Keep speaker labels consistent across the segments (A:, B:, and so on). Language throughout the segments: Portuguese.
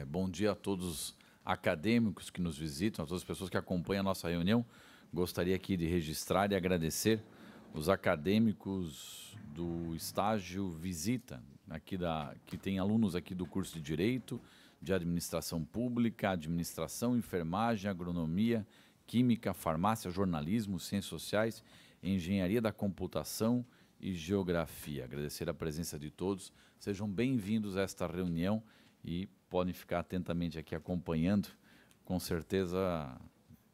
A: Bom dia a todos os acadêmicos que nos visitam, a todas as pessoas que acompanham a nossa reunião. Gostaria aqui de registrar e agradecer os acadêmicos do estágio Visita, que tem alunos aqui do curso de Direito, de Administração Pública, Administração, Enfermagem, Agronomia, Química, Farmácia, Jornalismo, Ciências Sociais, Engenharia da Computação e Geografia. Agradecer a presença de todos. Sejam bem-vindos a esta reunião e podem ficar atentamente aqui acompanhando. Com certeza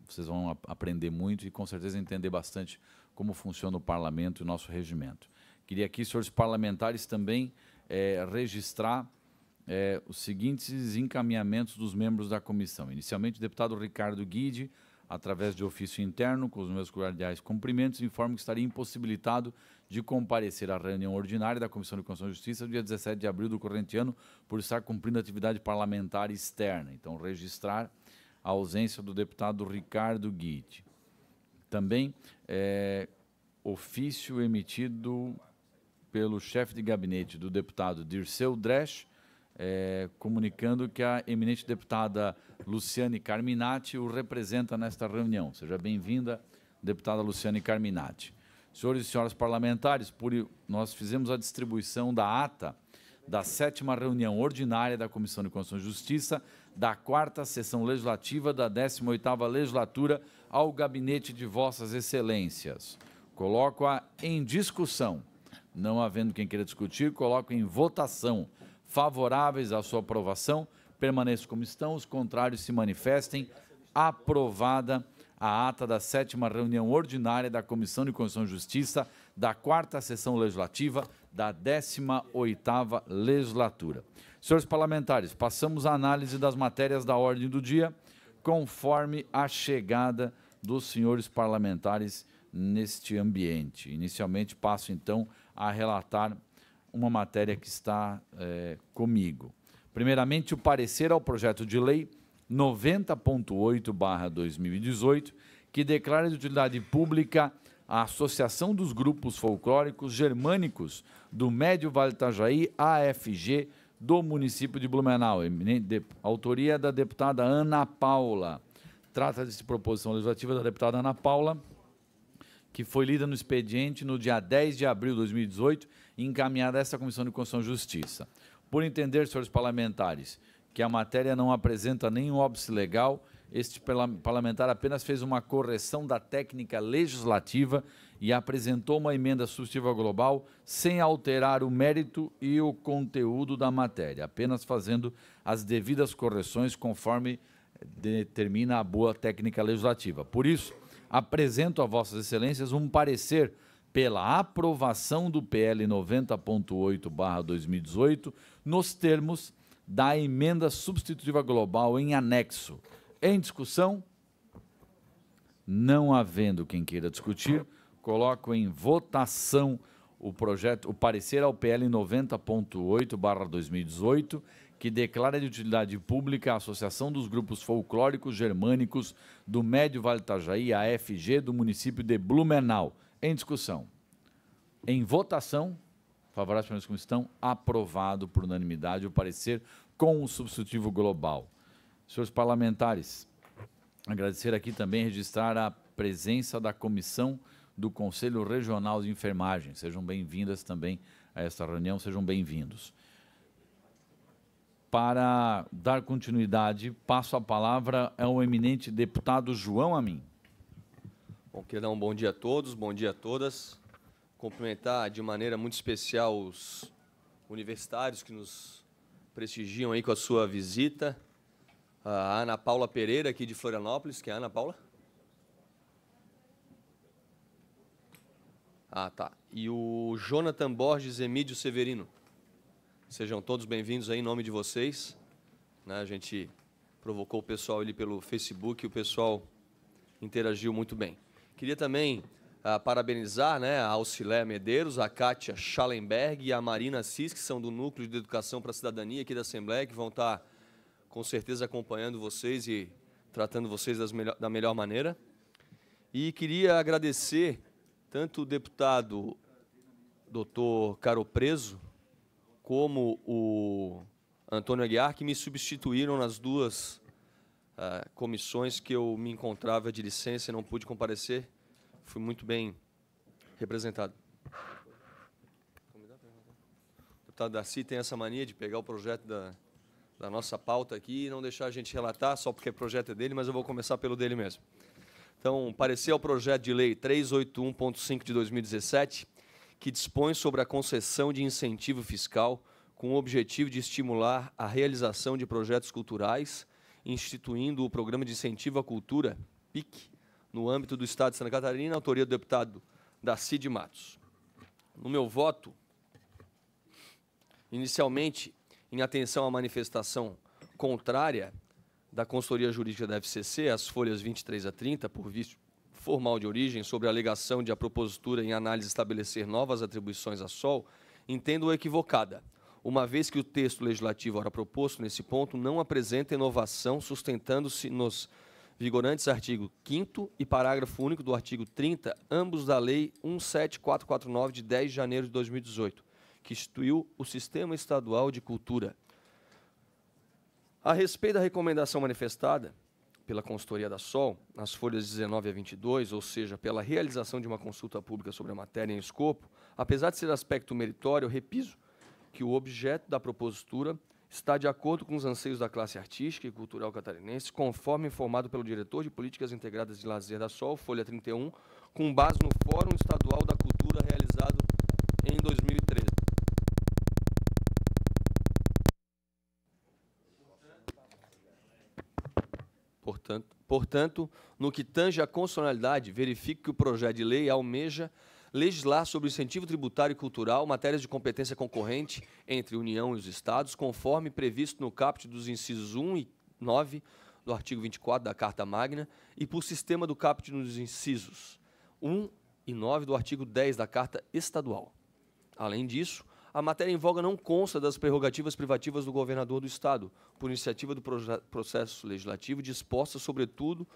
A: vocês vão aprender muito e com certeza entender bastante como funciona o parlamento e o nosso regimento. Queria aqui, senhores parlamentares, também registrar os seguintes encaminhamentos dos membros da comissão. Inicialmente, o deputado Ricardo Guide, através de ofício interno, com os meus cordiais cumprimentos, informo que estaria impossibilitado de comparecer à reunião ordinária da Comissão de Constituição e Justiça no dia 17 de abril do corrente ano, por estar cumprindo atividade parlamentar externa. Então, registrar a ausência do deputado Ricardo Guide. Também, ofício emitido pelo chefe de gabinete do deputado Dirceu Dresch, comunicando que a eminente deputada Luciane Carminati o representa nesta reunião. Seja bem-vinda, deputada Luciane Carminati. Senhores e senhoras parlamentares, nós fizemos a distribuição da ata da 7ª reunião ordinária da Comissão de Constituição e Justiça, da 4ª sessão legislativa da 18ª legislatura ao gabinete de vossas excelências. Coloco-a em discussão. Não havendo quem queira discutir, coloco em votação. Favoráveis à sua aprovação, permaneçam como estão, os contrários se manifestem. Aprovada a ata da 7ª reunião ordinária da Comissão de Constituição e Justiça, da 4ª sessão legislativa da 18ª legislatura. Senhores parlamentares, passamos à análise das matérias da ordem do dia, conforme a chegada dos senhores parlamentares neste ambiente. Inicialmente, passo, então, a relatar uma matéria que está comigo. Primeiramente, o parecer ao projeto de lei 90.8/2018, que declara de utilidade pública a Associação dos Grupos Folclóricos Germânicos do Médio Vale do Itajaí, AFG, do município de Blumenau. Autoria da deputada Ana Paula. Trata-se de proposição legislativa da deputada Ana Paula, que foi lida no expediente no dia 10 de abril de 2018 e encaminhada a esta Comissão de Constituição e Justiça. Por entender, senhores parlamentares, que a matéria não apresenta nenhum óbice legal, este parlamentar apenas fez uma correção da técnica legislativa e apresentou uma emenda substitutiva global sem alterar o mérito e o conteúdo da matéria, apenas fazendo as devidas correções conforme determina a boa técnica legislativa. Por isso, apresento a vossas excelências um parecer pela aprovação do PL 90.8/2018 nos termos da emenda substitutiva global em anexo. Em discussão? Não havendo quem queira discutir, coloco em votação o parecer ao PL 90.8/2018, que declara de utilidade pública a Associação dos Grupos Folclóricos Germânicos do Médio Vale do Itajaí, AFG, do município de Blumenau. Em discussão. Em votação, favoráveis como estão, aprovado por unanimidade o parecer com o substitutivo global. Senhores parlamentares, agradecer aqui também, registrar a presença da Comissão do Conselho Regional de Enfermagem. Sejam bem-vindas também a esta reunião, sejam bem-vindos. Para dar continuidade, passo a palavra ao eminente deputado João Amin.
B: Bom, queria dar um bom dia a todos, bom dia a todas. Cumprimentar de maneira muito especial os universitários que nos prestigiam aí com a sua visita. A Ana Paula Pereira, aqui de Florianópolis, que é a Ana Paula? Ah, tá. E o Jonathan Borges Emídio Severino. Sejam todos bem-vindos aí em nome de vocês. A gente provocou o pessoal ali pelo Facebook e o pessoal interagiu muito bem. Queria também parabenizar a Auxilé Medeiros, a Kátia Schallenberg e a Marina Assis, que são do Núcleo de Educação para a Cidadania aqui da Assembleia, que vão estar, com certeza, acompanhando vocês e tratando vocês da melhor maneira. E queria agradecer tanto o deputado Dr. Caro Preso, como o Antônio Aguiar, que me substituíram nas duas comissões que eu me encontrava de licença e não pude comparecer. Fui muito bem representado. O deputado Darcy tem essa mania de pegar o projeto da nossa pauta aqui e não deixar a gente relatar, só porque o projeto é dele, mas eu vou começar pelo dele mesmo. Então, parecer ao projeto de lei 381.5 de 2017, que dispõe sobre a concessão de incentivo fiscal com o objetivo de estimular a realização de projetos culturais, instituindo o Programa de Incentivo à Cultura, PIC, no âmbito do Estado de Santa Catarina, autoria do deputado Darcy de Matos. No meu voto, inicialmente, em atenção à manifestação contrária da consultoria jurídica da FCC, as folhas 23 a 30, por vício formal de origem, sobre a alegação de a propositura em análise estabelecer novas atribuições à SOL, entendo-a equivocada, uma vez que o texto legislativo ora proposto nesse ponto não apresenta inovação, sustentando-se nos vigorantes artigo 5º e parágrafo único do artigo 30, ambos da Lei 17449, de 10 de janeiro de 2018, que instituiu o Sistema Estadual de Cultura. A respeito da recomendação manifestada pela consultoria da SOL, nas folhas 19 a 22, ou seja, pela realização de uma consulta pública sobre a matéria em escopo, apesar de ser aspecto meritório, eu repiso que o objeto da propositura está de acordo com os anseios da classe artística e cultural catarinense, conforme informado pelo diretor de Políticas Integradas de Lazer da SOL, folha 31, com base no Fórum Estadual da Cultura realizado em 2013. Portanto, no que tange à constitucionalidade, verifique que o projeto de lei almeja legislar sobre o incentivo tributário e cultural, matérias de competência concorrente entre a União e os Estados, conforme previsto no caput dos incisos 1 e 9 do artigo 24 da Carta Magna e por sistema do caput nos incisos 1 e 9 do artigo 10 da Carta Estadual. Além disso, a matéria em voga não consta das prerrogativas privativas do governador do Estado, por iniciativa do processo legislativo, disposta, sobretudo,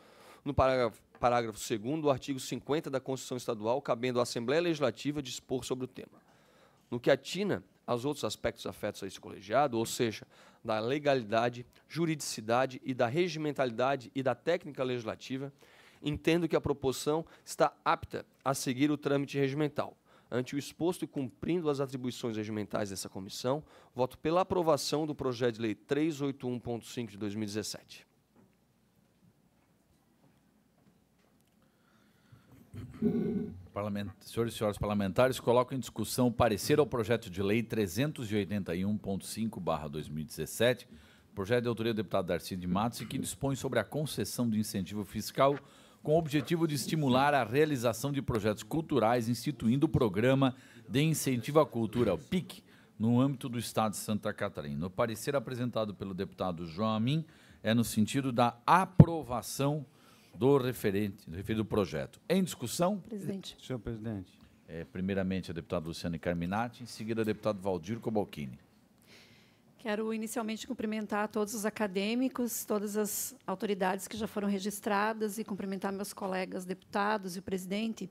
B: no parágrafo 2º do artigo 50 da Constituição Estadual, cabendo à Assembleia Legislativa dispor sobre o tema. No que atina aos outros aspectos afetos a esse colegiado, ou seja, da legalidade, juridicidade e da regimentalidade e da técnica legislativa, entendo que a proposição está apta a seguir o trâmite regimental. Ante o exposto e cumprindo as atribuições regimentais dessa comissão, voto pela aprovação do projeto de lei 381.5 de 2017.
A: Senhores e senhoras parlamentares, coloco em discussão o parecer ao projeto de lei 381.5/2017, projeto de autoria do deputado Darcy de Matos, e que dispõe sobre a concessão de incentivo fiscal com o objetivo de estimular a realização de projetos culturais, instituindo o Programa de Incentivo à Cultura, o PIC, no âmbito do Estado de Santa Catarina. O parecer apresentado pelo deputado João Amin é no sentido da aprovação do referido projeto. Em discussão?
C: Presidente.
D: Senhor presidente.
A: Primeiramente, a deputada Luciane Carminati, em seguida, o deputado Valdir Cobalcini.
C: Quero inicialmente cumprimentar todos os acadêmicos, todas as autoridades que já foram registradas e cumprimentar meus colegas deputados e o presidente.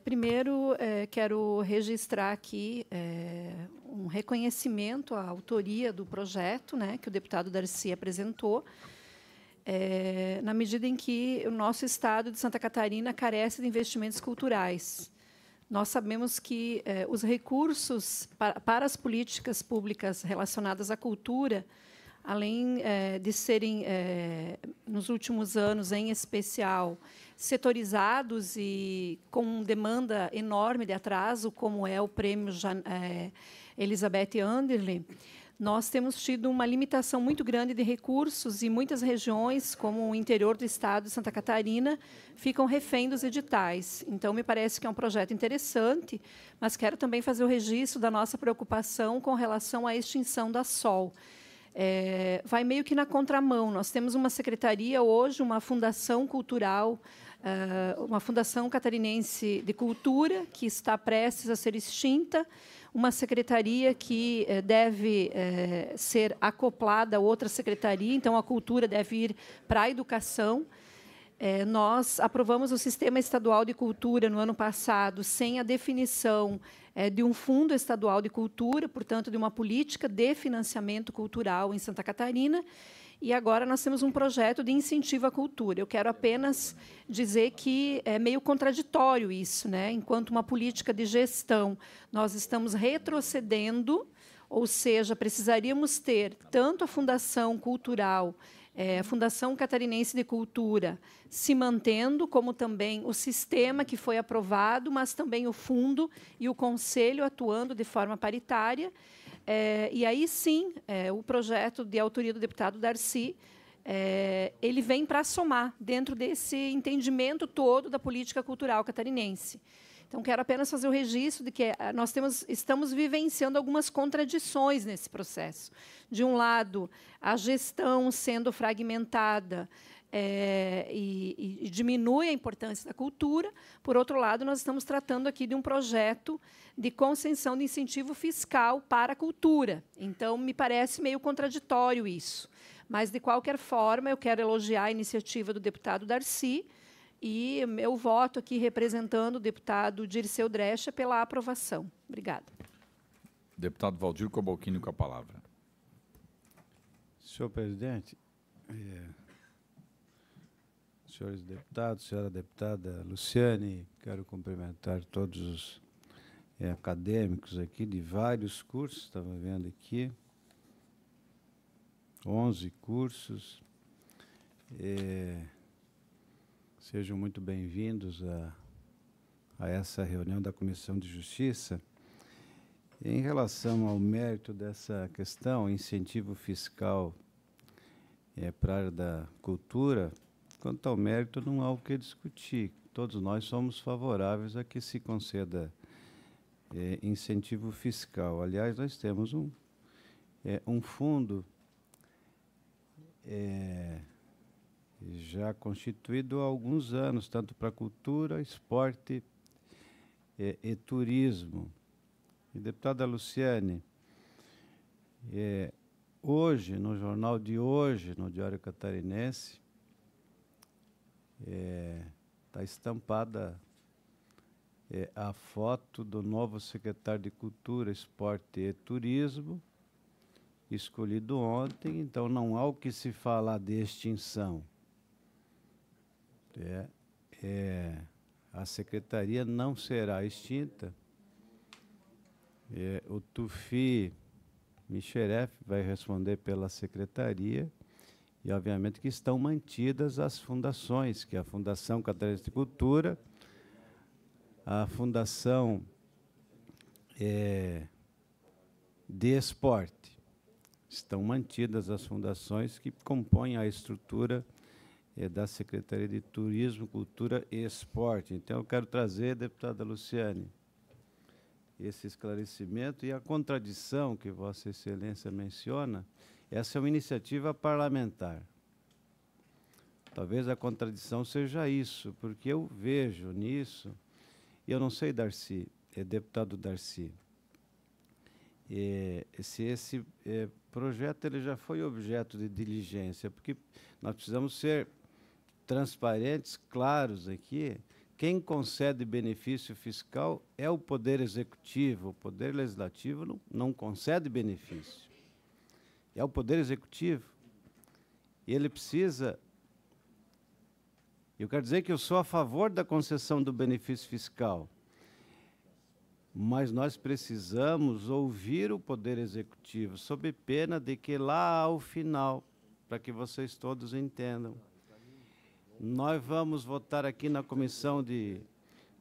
C: Primeiro, quero registrar aqui um reconhecimento à autoria do projeto, né, que o deputado Darcy apresentou, na medida em que o nosso Estado de Santa Catarina carece de investimentos culturais. Nós sabemos que os recursos para as políticas públicas relacionadas à cultura, além de serem, nos últimos anos, em especial, setorizados e com demanda enorme de atraso, como é o prêmio Elizabeth Anderle, nós temos tido uma limitação muito grande de recursos e muitas regiões, como o interior do Estado de Santa Catarina, ficam refém dos editais. Então, me parece que é um projeto interessante, mas quero também fazer o registro da nossa preocupação com relação à extinção da SOL. Vai meio que na contramão. Nós temos uma secretaria hoje, uma fundação cultural, uma fundação catarinense de cultura, que está prestes a ser extinta, uma secretaria que deve ser acoplada a outra secretaria, então a cultura deve ir para a educação. Nós aprovamos o Sistema Estadual de Cultura no ano passado sem a definição de um Fundo Estadual de Cultura, portanto, de uma política de financiamento cultural em Santa Catarina, e agora nós temos um projeto de incentivo à cultura. Eu quero apenas dizer que é meio contraditório isso, né? Enquanto uma política de gestão, nós estamos retrocedendo, ou seja, precisaríamos ter tanto a Fundação Cultural, a Fundação Catarinense de Cultura se mantendo, como também o sistema que foi aprovado, mas também o fundo e o conselho atuando de forma paritária. E aí, sim, o projeto de autoria do deputado Darcy, ele vem para somar dentro desse entendimento todo da política cultural catarinense. Então, quero apenas fazer o registro de que nós estamos vivenciando algumas contradições nesse processo. De um lado, a gestão sendo fragmentada e diminui a importância da cultura. Por outro lado, nós estamos tratando aqui de um projeto de concessão de incentivo fiscal para a cultura. Então, me parece meio contraditório isso. Mas, de qualquer forma, eu quero elogiar a iniciativa do deputado Darcy, e eu voto aqui representando o deputado Dirceu Dresch pela aprovação. Obrigada.
A: Deputado Valdir Cobalcini com a palavra.
D: Senhor presidente, senhores deputados, senhora deputada Luciane, quero cumprimentar todos os acadêmicos aqui de vários cursos, estava vendo aqui, 11 cursos. Sejam muito bem-vindos a essa reunião da Comissão de Justiça. Em relação ao mérito dessa questão, incentivo fiscal para a área da cultura, quanto ao mérito, não há o que discutir. Todos nós somos favoráveis a que se conceda incentivo fiscal. Aliás, nós temos um fundo já constituído há alguns anos, tanto para cultura, esporte e turismo. E, deputada Luciane, hoje, no jornal de hoje, no Diário Catarinense, está estampada a foto do novo secretário de Cultura, Esporte e Turismo, escolhido ontem, então não há o que se falar de extinção. A secretaria não será extinta. O Tufi Micheref vai responder pela secretaria e, obviamente, que estão mantidas as fundações, que é a Fundação Catarinense de Cultura, a Fundação de Esporte. Estão mantidas as fundações que compõem a estrutura da Secretaria de Turismo, Cultura e Esporte. Então, eu quero trazer, deputada Luciane, esse esclarecimento e a contradição que Vossa Excelência menciona. Essa é uma iniciativa parlamentar. Talvez a contradição seja isso, porque eu vejo nisso, e eu não sei, Darcy, deputado Darcy, se esse projeto ele já foi objeto de diligência, porque nós precisamos ser transparentes, claros aqui. Quem concede benefício fiscal é o Poder Executivo. O Poder Legislativo não concede benefício. É o Poder Executivo. E ele precisa... Eu quero dizer que eu sou a favor da concessão do benefício fiscal, mas nós precisamos ouvir o Poder Executivo, sob pena de que lá ao final, para que vocês todos entendam, nós vamos votar aqui na Comissão de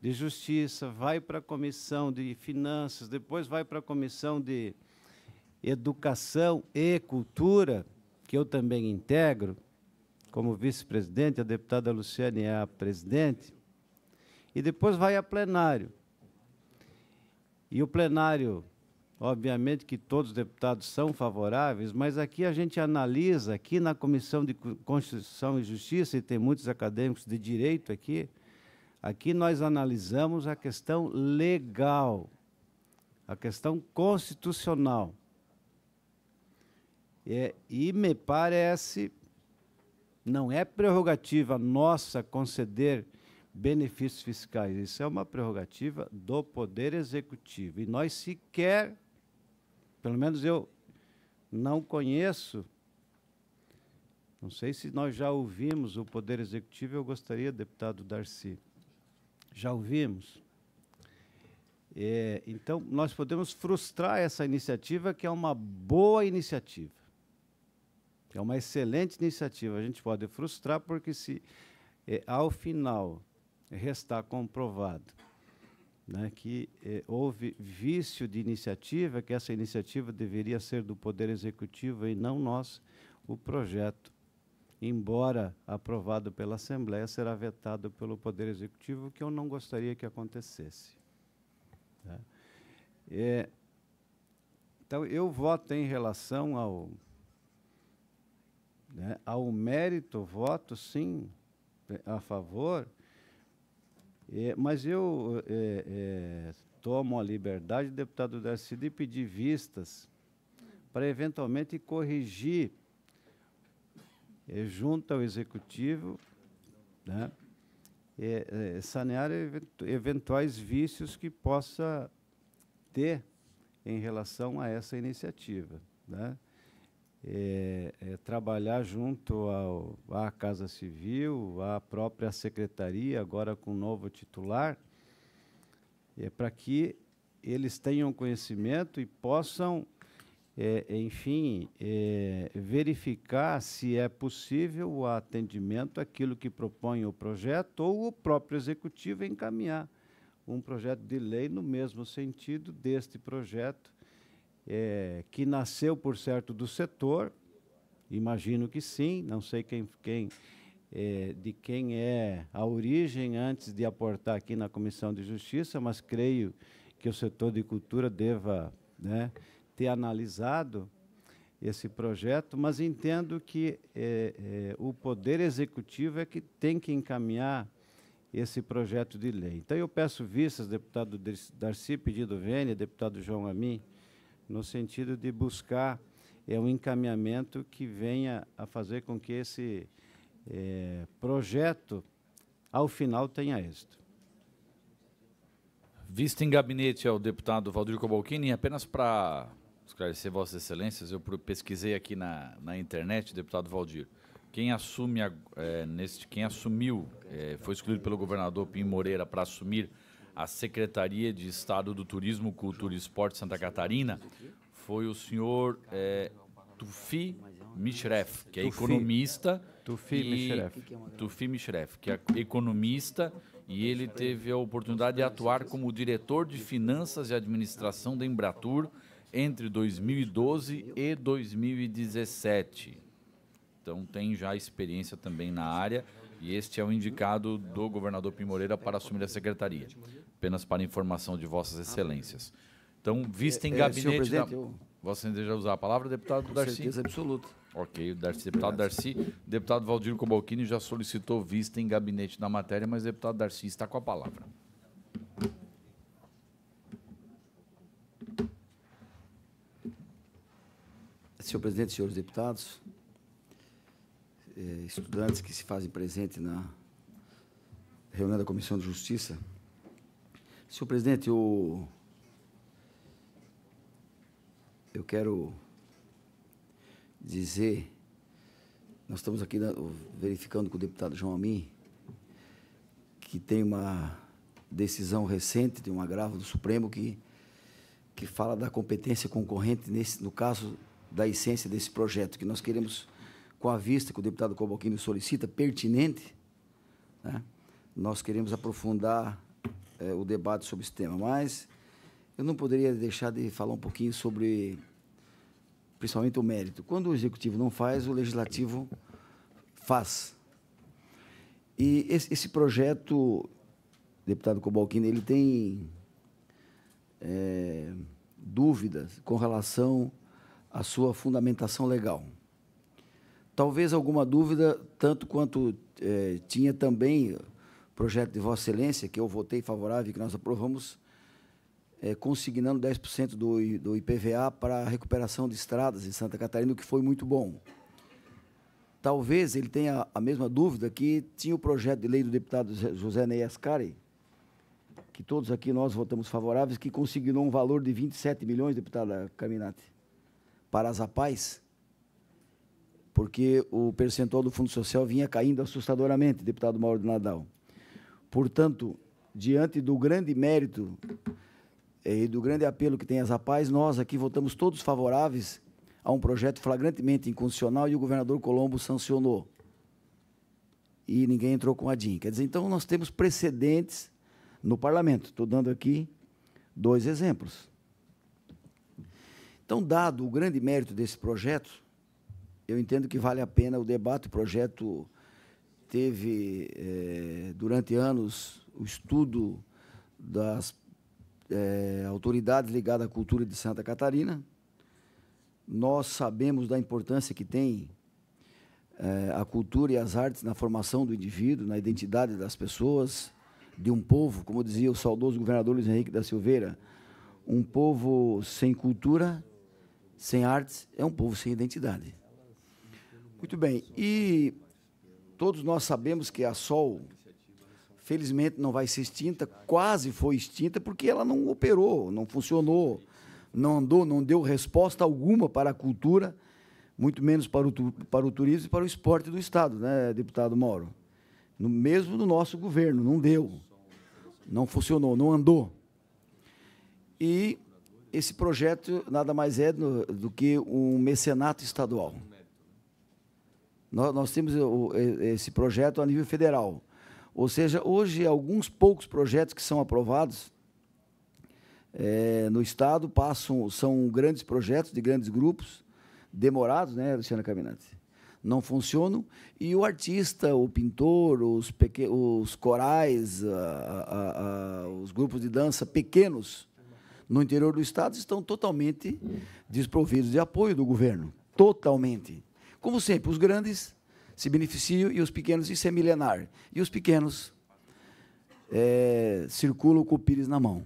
D: Justiça, vai para a Comissão de Finanças, depois vai para a Comissão de Educação e Cultura, que eu também integro, como vice-presidente, a deputada Luciane é a presidente, e depois vai a plenário. E o plenário, obviamente que todos os deputados são favoráveis, mas aqui a gente analisa, aqui na Comissão de Constituição e Justiça, e tem muitos acadêmicos de direito aqui nós analisamos a questão legal, a questão constitucional. E me parece Não é prerrogativa nossa conceder benefícios fiscais. Isso é uma prerrogativa do Poder Executivo. E nós sequer, pelo menos eu não conheço, não sei se nós já ouvimos o Poder Executivo, eu gostaria, deputado Darcy. Já ouvimos? Então, nós podemos frustrar essa iniciativa, que é uma boa iniciativa. É uma excelente iniciativa. A gente pode frustrar porque, se ao final restar comprovado, né, que houve vício de iniciativa, que essa iniciativa deveria ser do Poder Executivo e não nosso, o projeto, embora aprovado pela Assembleia, será vetado pelo Poder Executivo, que eu não gostaria que acontecesse. Tá? Então, eu voto em relação ao mérito, voto sim a favor, mas eu tomo a liberdade, deputado Darcy, de pedir vistas para eventualmente corrigir junto ao Executivo, né, sanear eventuais vícios que possa ter em relação a essa iniciativa, né? Trabalhar junto à Casa Civil, à própria Secretaria, agora com novo titular, para que eles tenham conhecimento e possam, enfim, verificar se é possível o atendimento àquilo que propõe o projeto, ou o próprio Executivo encaminhar um projeto de lei no mesmo sentido deste projeto, que nasceu, por certo, do setor, imagino que sim, não sei de quem é a origem antes de aportar aqui na Comissão de Justiça, mas creio que o setor de cultura deva, né, ter analisado esse projeto, mas entendo que o Poder Executivo é que tem que encaminhar esse projeto de lei. Então, eu peço vistas, deputado Darcy, pedido Vênia, deputado João Amin, no sentido de buscar um encaminhamento que venha a fazer com que esse projeto, ao final, tenha êxito.
A: Vista em gabinete ao deputado Valdir Cobalcini, apenas para esclarecer Vossas Excelências, eu pesquisei aqui na internet, deputado Valdir, quem assumiu, foi escolhido pelo governador Pinho Moreira para assumir a Secretaria de Estado do Turismo, Cultura e Esporte de Santa Catarina, foi o senhor Tufi Mishref, que é economista. Tufi Mishref, que é economista, e ele teve a oportunidade de atuar como diretor de Finanças e Administração da Embratur entre 2012 e 2017. Então, tem já experiência também na área, e este é o indicado do governador Pinho Moreira para assumir a secretaria. Apenas para informação de Vossas Excelências. Então, vista em gabinete... Você deseja usar a palavra, deputado Darcy?
E: Com certeza absoluta.
A: Ok, deputado Darcy. Deputado Valdir Cobalcini já solicitou vista em gabinete da matéria, mas o deputado Darcy está com a palavra.
E: Senhor presidente, senhores deputados, estudantes que se fazem presente na reunião da Comissão de Justiça. Senhor presidente, eu quero dizer, nós estamos aqui verificando com o deputado João Amin, que tem uma decisão recente de um agravo do Supremo que fala da competência concorrente, no caso da essência desse projeto, que nós queremos, com a vista que o deputado Cobalcini solicita, pertinente, né? Nós queremos aprofundar o debate sobre esse tema, mas eu não poderia deixar de falar um pouquinho sobre, principalmente, o mérito. Quando o Executivo não faz, o Legislativo faz. E esse projeto, deputado Cobalcini, ele tem dúvidas com relação à sua fundamentação legal. Talvez alguma dúvida, tanto quanto tinha também o projeto de Vossa Excelência, que eu votei favorável e que nós aprovamos, consignando 10% do IPVA para a recuperação de estradas em Santa Catarina, o que foi muito bom. talvez ele tenha a mesma dúvida que tinha o projeto de lei do deputado José Ney Ascari, que todos aqui nós votamos favoráveis, que consignou um valor de 27 milhões, deputada Carminati, para as APAES, porque o percentual do Fundo Social vinha caindo assustadoramente, deputado Mauro de Nadal. Portanto, diante do grande mérito e do grande apelo que tem as APAES, nós aqui votamos todos favoráveis a um projeto flagrantemente inconstitucional e o governador Colombo sancionou. E ninguém entrou com a DIN. Quer dizer, então, nós temos precedentes no parlamento. Estou dando aqui 2 exemplos. Então, dado o grande mérito desse projeto, eu entendo que vale a pena o debate. O projeto teve, durante anos, o estudo das autoridades ligadas à cultura de Santa Catarina. Nós sabemos da importância que tem a cultura e as artes na formação do indivíduo, na identidade das pessoas, de um povo, como dizia o saudoso governador Luiz Henrique da Silveira, um povo sem cultura, sem artes, é um povo sem identidade. Muito bem, e todos nós sabemos que a Sol, felizmente, não vai ser extinta, quase foi extinta, porque ela não operou, não funcionou, não andou, não deu resposta alguma para a cultura, muito menos para o turismo e para o esporte do Estado, né, deputado Mauro? Mesmo no nosso governo, não deu, não funcionou, não andou. E esse projeto nada mais é do que um mecenato estadual. Nós temos esse projeto a nível federal. Ou seja, hoje, alguns poucos projetos que são aprovados no Estado são grandes projetos de grandes grupos, demorados, né, Luciana Carminati? Não funcionam, e o artista, o pintor, os corais, os grupos de dança pequenos no interior do Estado estão totalmente desprovidos de apoio do governo, totalmente. Como sempre, os grandes se beneficiam e os pequenos, isso é milenar, e os pequenos circulam com o pires na mão.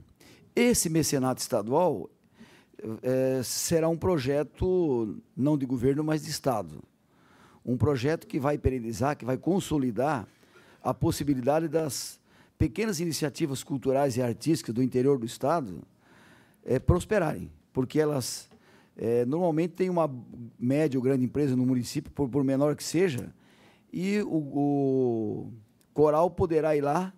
E: Esse mecenato estadual será um projeto não de governo, mas de Estado. Um projeto que vai perenizar, que vai consolidar a possibilidade das pequenas iniciativas culturais e artísticas do interior do Estado prosperarem, porque elas normalmente têm uma média ou grande empresa no município, por menor que seja, e o coral poderá ir lá,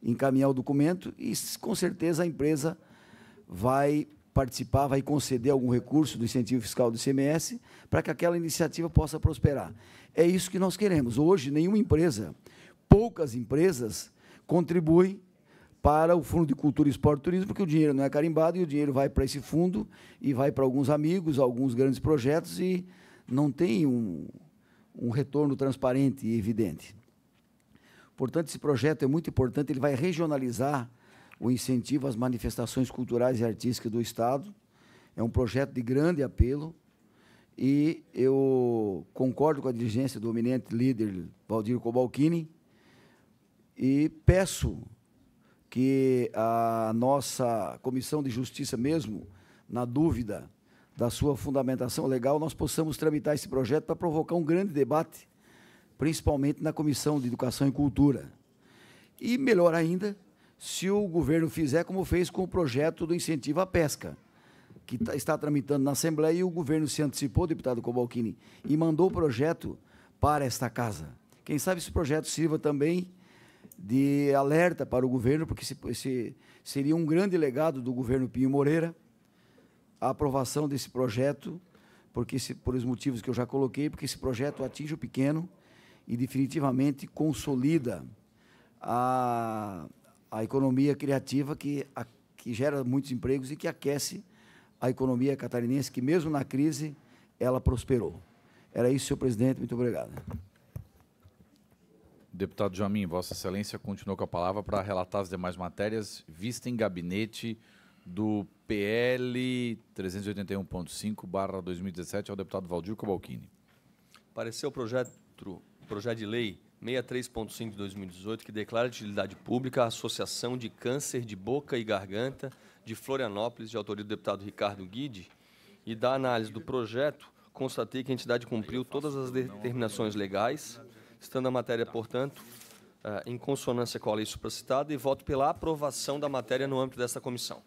E: encaminhar o documento e, com certeza, a empresa vai participar, vai conceder algum recurso do incentivo fiscal do ICMS para que aquela iniciativa possa prosperar. É isso que nós queremos. Hoje, nenhuma empresa, poucas empresas, contribuem para o Fundo de Cultura, Esporte e Turismo, porque o dinheiro não é carimbado e o dinheiro vai para esse fundo e vai para alguns amigos, alguns grandes projetos e não tem um retorno transparente e evidente. Portanto, esse projeto é muito importante, ele vai regionalizar o incentivo às manifestações culturais e artísticas do Estado. É um projeto de grande apelo e eu concordo com a diligência do eminente líder Valdir Cobalcini e peço que a nossa Comissão de Justiça, mesmo na dúvida da sua fundamentação legal, nós possamos tramitar esse projeto para provocar um grande debate, principalmente na Comissão de Educação e Cultura. E, melhor ainda, se o governo fizer como fez com o projeto do incentivo à pesca, que está tramitando na Assembleia, e o governo se antecipou, deputado Cobalcini, e mandou o projeto para esta casa. Quem sabe esse projeto sirva também de alerta para o governo, porque esse seria um grande legado do governo Pinho Moreira, a aprovação desse projeto, porque por os motivos que eu já coloquei, porque esse projeto atinge o pequeno e definitivamente consolida a economia criativa que gera muitos empregos e que aquece a economia catarinense, que mesmo na crise, ela prosperou. Era isso, senhor presidente. Muito obrigado.
A: Deputado Joamin, Vossa Excelência continuou com a palavra para relatar as demais matérias vista em gabinete do PL 381.5/2017 ao deputado Valdir Cobalcini.
B: Pareceu o projeto de lei 63.5 de 2018, que declara de utilidade pública a Associação de Câncer de Boca e Garganta de Florianópolis, de autoria do deputado Ricardo Guide, e da análise do projeto, constatei que a entidade cumpriu todas as determinações legais, estando a matéria, portanto, em consonância com a lei supracitada, e voto pela aprovação da matéria no âmbito desta comissão.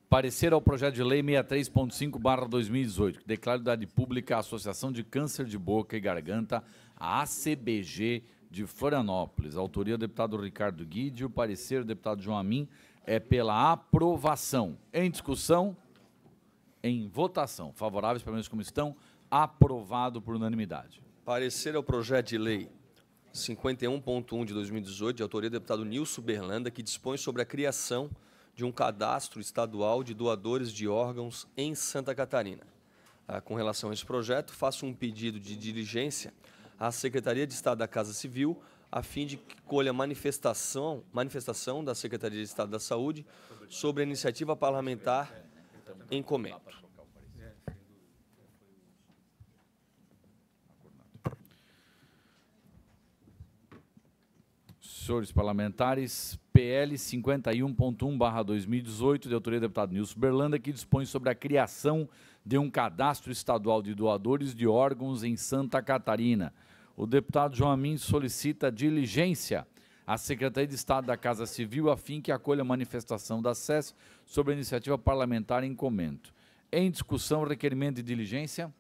A: Parecer ao projeto de lei 63.5/2018, que declara de utilidade pública a Associação de Câncer de Boca e Garganta, a ACBG, de Florianópolis. Autoria do deputado Ricardo Guidi. O parecer do deputado João Amin é pela aprovação. Em discussão, em votação. Favoráveis, permanecem como estão. Aprovado por unanimidade.
B: Parecer ao projeto de lei 51.1 de 2018, de autoria do deputado Nilson Berlanda, que dispõe sobre a criação de um cadastro estadual de doadores de órgãos em Santa Catarina. Com relação a esse projeto, faço um pedido de diligência à Secretaria de Estado da Casa Civil, a fim de que colha manifestação da Secretaria de Estado da Saúde sobre a iniciativa parlamentar em comento.
A: Senhores parlamentares, PL 51.1/2018, de autoria do deputado Nilson Berlanda, que dispõe sobre a criação de um cadastro estadual de doadores de órgãos em Santa Catarina. O deputado João Amin solicita diligência à Secretaria de Estado da Casa Civil, a fim que acolha a manifestação da SES sobre a iniciativa parlamentar em comento. Em discussão, requerimento de diligência.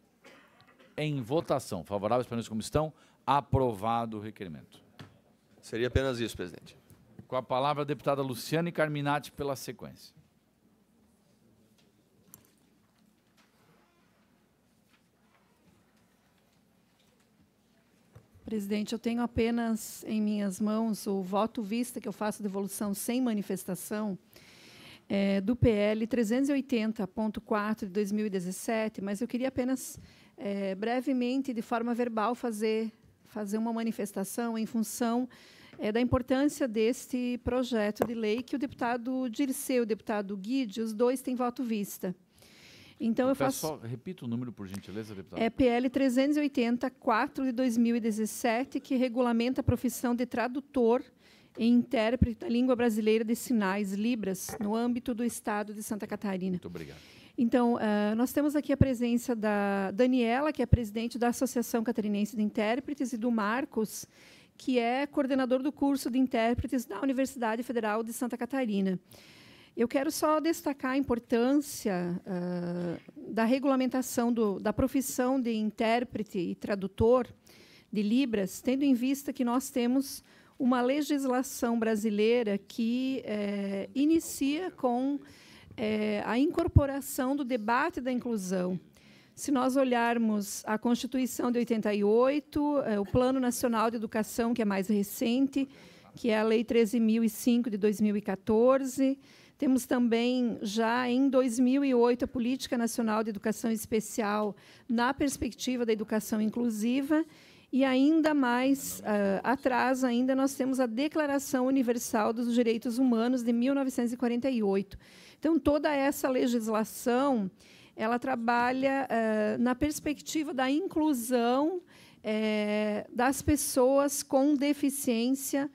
A: Em votação. Favoráveis, permanecem como estão. Aprovado o requerimento.
B: Seria apenas isso, presidente.
A: Com a palavra a deputada Luciane Carminati pela sequência.
C: Presidente, eu tenho apenas em minhas mãos o voto vista, que eu faço devolução sem manifestação, do PL 380.4 de 2017, mas eu queria apenas, brevemente, de forma verbal, fazer uma manifestação em função da importância deste projeto de lei, que o deputado Dirceu e o deputado Guidi, os dois têm voto vista. Então, eu faço...
A: Só repita o número, por gentileza, deputado.
C: É PL 384 de 2017, que regulamenta a profissão de tradutor e intérprete da língua brasileira de sinais, Libras, no âmbito do Estado de Santa Catarina.
A: Muito obrigado.
C: Então, nós temos aqui a presença da Daniela, que é presidente da Associação Catarinense de Intérpretes, e do Marcos, que é coordenador do curso de intérpretes da Universidade Federal de Santa Catarina. Eu quero só destacar a importância da regulamentação da profissão de intérprete e tradutor de Libras, tendo em vista que nós temos uma legislação brasileira que inicia com a incorporação do debate da inclusão. Se nós olharmos a Constituição de 88, o Plano Nacional de Educação, que é mais recente, que é a Lei 13.005 de 2014, temos também, já em 2008, a Política Nacional de Educação Especial na perspectiva da educação inclusiva, e ainda mais atrás, ainda nós temos a Declaração Universal dos Direitos Humanos de 1948. Então, toda essa legislação, ela trabalha na perspectiva da inclusão das pessoas com deficiência,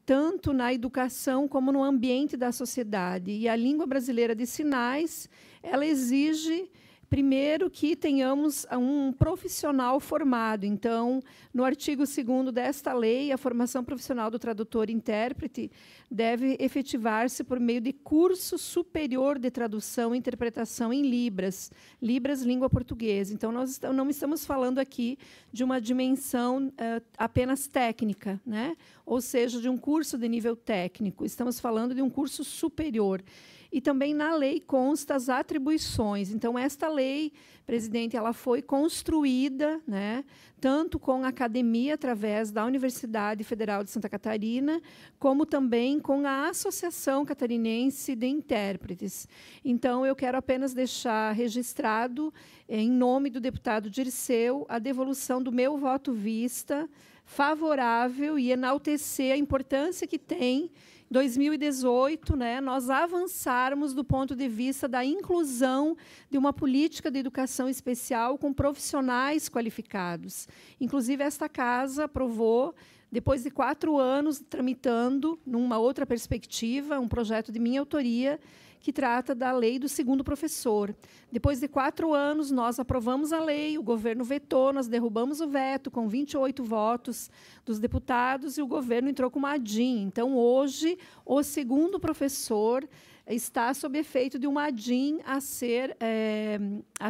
C: tanto na educação como no ambiente da sociedade. E a língua brasileira de sinais, ela exige, primeiro, que tenhamos um profissional formado. Então, no artigo 2º desta lei, a formação profissional do tradutor e intérprete deve efetivar-se por meio de curso superior de tradução e interpretação em Libras, língua portuguesa. Então, nós não estamos falando aqui de uma dimensão apenas técnica, né? Ou seja, de um curso de nível técnico. Estamos falando de um curso superior. E também na lei consta as atribuições. Então, esta lei, presidente, ela foi construída, né, tanto com a academia, através da Universidade Federal de Santa Catarina, como também com a Associação Catarinense de Intérpretes. Então, eu quero apenas deixar registrado, em nome do deputado Dirceu, a devolução do meu voto vista, favorável, e enaltecer a importância que tem 2018, né, nós avançarmos do ponto de vista da inclusão de uma política de educação especial com profissionais qualificados. Inclusive, esta casa aprovou, depois de 4 anos tramitando, numa outra perspectiva, um projeto de minha autoria, que trata da lei do segundo professor. Depois de 4 anos, nós aprovamos a lei, o governo vetou, nós derrubamos o veto com 28 votos dos deputados e o governo entrou com uma ADIM. Então, hoje, o segundo professor está sob efeito de uma ADIM a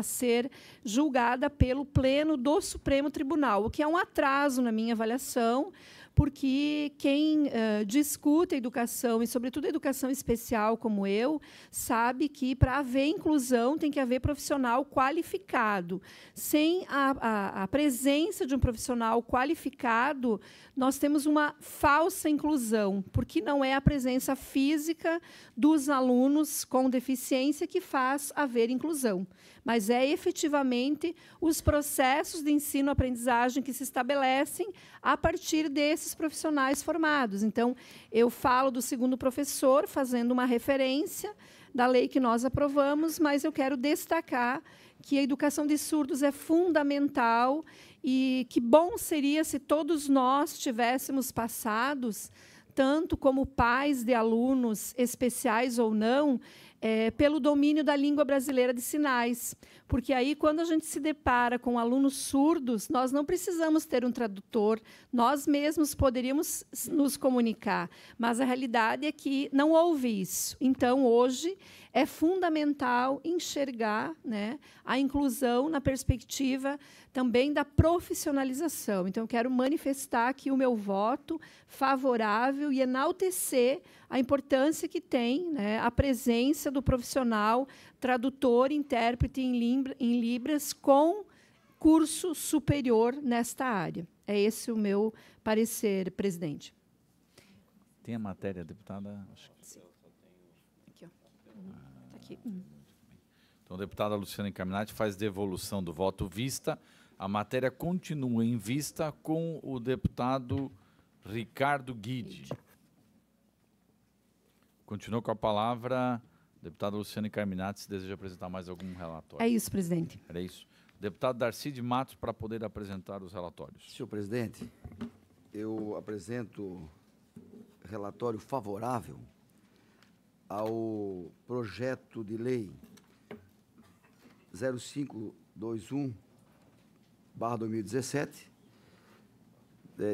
C: ser julgada pelo Pleno do Supremo Tribunal, o que é um atraso na minha avaliação, porque quem discute a educação, e sobretudo a educação especial como eu, sabe que para haver inclusão tem que haver profissional qualificado. Sem a presença de um profissional qualificado, nós temos uma falsa inclusão, porque não é a presença física dos alunos com deficiência que faz haver inclusão, mas é efetivamente os processos de ensino-aprendizagem que se estabelecem a partir desses profissionais formados. Então, eu falo do segundo professor, fazendo uma referência da lei que nós aprovamos, mas eu quero destacar que a educação de surdos é fundamental e que bom seria se todos nós tivéssemos passados, tanto como pais de alunos especiais ou não, pelo domínio da língua brasileira de sinais. Porque aí, quando a gente se depara com alunos surdos, nós não precisamos ter um tradutor, nós mesmos poderíamos nos comunicar, mas a realidade é que não houve isso. Então, hoje, é fundamental enxergar, né, a inclusão na perspectiva também da profissionalização. Então, eu quero manifestar aqui o meu voto favorável e enaltecer a importância que tem, né, a presença do profissional tradutor, intérprete em Libras com curso superior nesta área. É esse o meu parecer, presidente.
A: Tem a matéria, deputada?
C: Sim. Aqui, ó. Tá aqui.
A: Então, a deputada Luciana Carminati faz devolução do voto vista. A matéria continua em vista com o deputado Ricardo Guide. Continua com a palavra a deputada Luciana Carminati, se deseja apresentar mais algum relatório.
C: É isso, presidente.
A: Era isso. Deputado Darcy de Matos, para poder apresentar os relatórios.
E: Senhor presidente, eu apresento relatório favorável ao projeto de lei 0521/2017,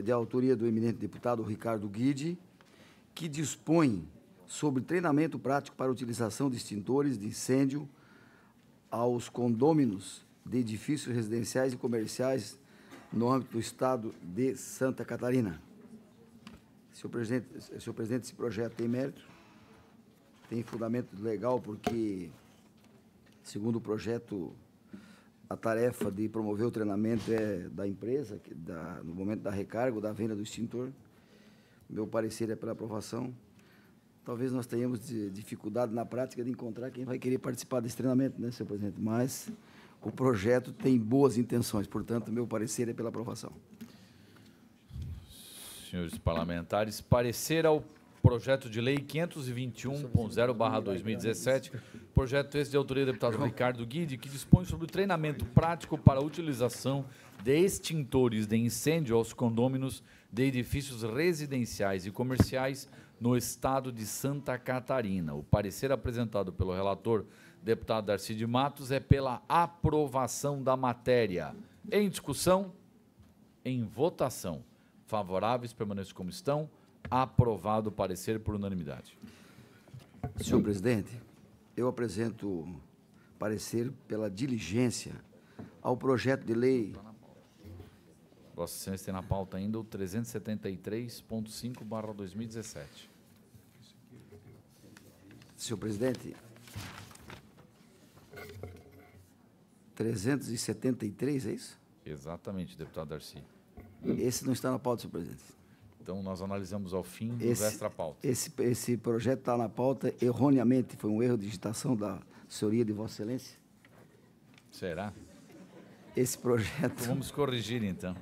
E: de autoria do eminente deputado Ricardo Guide, que dispõe sobre treinamento prático para utilização de extintores de incêndio aos condôminos de edifícios residenciais e comerciais no âmbito do Estado de Santa Catarina. Senhor presidente, esse projeto tem mérito, tem fundamento legal, porque, segundo o projeto, a tarefa de promover o treinamento é da empresa, no momento da recarga ou da venda do extintor. Meu parecer é pela aprovação. Talvez nós tenhamos dificuldade na prática de encontrar quem vai querer participar desse treinamento, né, senhor presidente? Mas o projeto tem boas intenções, portanto, meu parecer é pela aprovação.
A: Senhores parlamentares, parecer ao projeto de lei 521.0/2017, projeto esse de autoria do deputado Ricardo Guide, que dispõe sobre o treinamento prático para a utilização de extintores de incêndio aos condôminos de edifícios residenciais e comerciais no estado de Santa Catarina. O parecer apresentado pelo relator, deputado Darcy de Matos, é pela aprovação da matéria. Em discussão, em votação. Favoráveis, permaneçam como estão. Aprovado o parecer por unanimidade.
E: Senhor presidente, eu apresento parecer pela diligência ao projeto de lei.
A: Vossa Excelência tem na pauta ainda o 373.5/2017.
E: Senhor presidente, 373, é isso?
A: Exatamente, deputado Darcy.
E: Esse não está na pauta, senhor presidente.
A: Então, nós analisamos ao fim dos extra-pauta.
E: Esse projeto está na pauta erroneamente, foi um erro de digitação da senhoria de Vossa Excelência.
A: Será?
E: Esse projeto...
A: Então, vamos corrigir, então.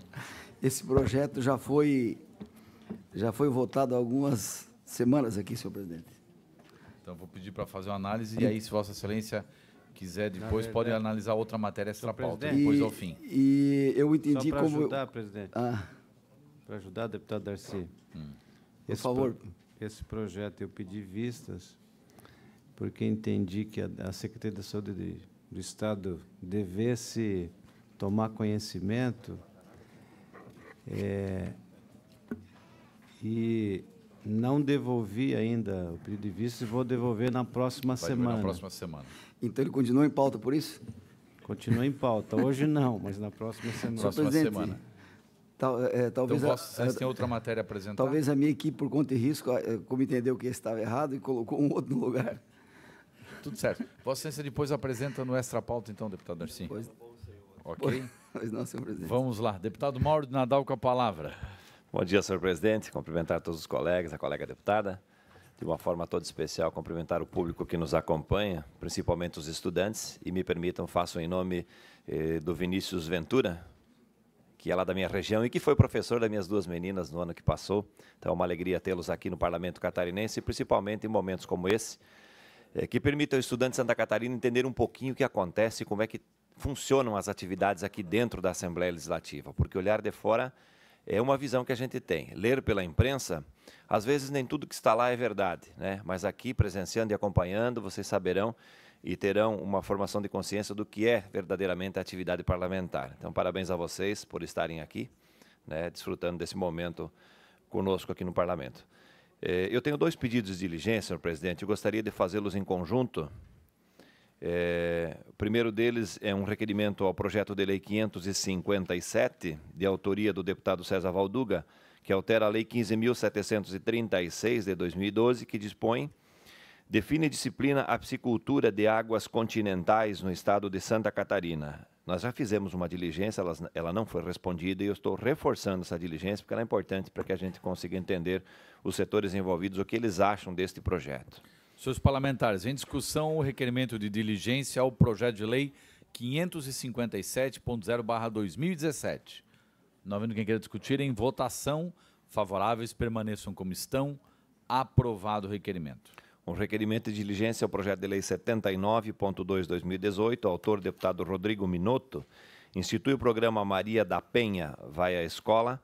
E: Esse projeto já foi votado há algumas semanas aqui, senhor presidente.
A: Então, vou pedir para fazer uma análise, e aí, se Vossa Excelência quiser, depois pode analisar outra matéria extra-pauta, depois ao fim.
E: E eu entendi
D: só
E: como...
D: ajudar, presidente. Para ajudar, deputado Darcy.
E: Por favor.
D: Esse projeto eu pedi vistas, porque entendi que a Secretaria da Saúde do Estado devesse tomar conhecimento e não devolvi ainda o pedido de vistas e vou devolver na próxima semana.
A: Na próxima semana.
E: Então, ele continua em pauta por isso?
D: Continua em pauta. Hoje não, mas na próxima semana.
A: Próxima semana.
E: Talvez
A: então, Vossa Excelência tem outra matéria a apresentar?
E: Talvez a minha equipe, por conta e risco, como entendeu que esse estava errado e colocou um outro no lugar.
A: Tudo certo. Vossa Excelência depois apresenta no extra pauta, então, deputado Darcy.
E: Pois,
A: ok?
E: Pois não, senhor presidente.
A: Vamos lá. Deputado Mauro de Nadal com a palavra.
F: Bom dia, senhor presidente. Cumprimentar todos os colegas, a colega deputada. De uma forma toda especial, cumprimentar o público que nos acompanha, principalmente os estudantes. E me permitam, faço em nome do Vinícius Ventura, que é lá da minha região e que foi professor das minhas duas meninas no ano que passou. Então, é uma alegria tê-los aqui no Parlamento Catarinense, principalmente em momentos como esse, que permitam aos estudantes de Santa Catarina entender um pouquinho o que acontece e como é que funcionam as atividades aqui dentro da Assembleia Legislativa, porque olhar de fora é uma visão que a gente tem. Ler pela imprensa, às vezes nem tudo que está lá é verdade, né? Mas aqui, presenciando e acompanhando, vocês saberão e terão uma formação de consciência do que é verdadeiramente a atividade parlamentar. Então, parabéns a vocês por estarem aqui, né, desfrutando desse momento conosco aqui no Parlamento. Eu tenho dois pedidos de diligência, senhor presidente, eu gostaria de fazê-los em conjunto. O primeiro deles é um requerimento ao projeto de lei 557, de autoria do deputado César Valduga, que altera a lei 15.736 de 2012, que dispõe: define disciplina a piscicultura de águas continentais no estado de Santa Catarina. Nós já fizemos uma diligência, ela não foi respondida e eu estou reforçando essa diligência porque ela é importante para que a gente consiga entender os setores envolvidos, o que eles acham deste projeto.
A: Senhores parlamentares, em discussão o requerimento de diligência ao projeto de lei 557.0/2017. Não havendo quem queira discutir, em votação, favoráveis permaneçam como estão. Aprovado o requerimento.
F: Um requerimento de diligência ao projeto de lei 79.2/2018, autor deputado Rodrigo Minotto, institui o programa Maria da Penha Vai à Escola,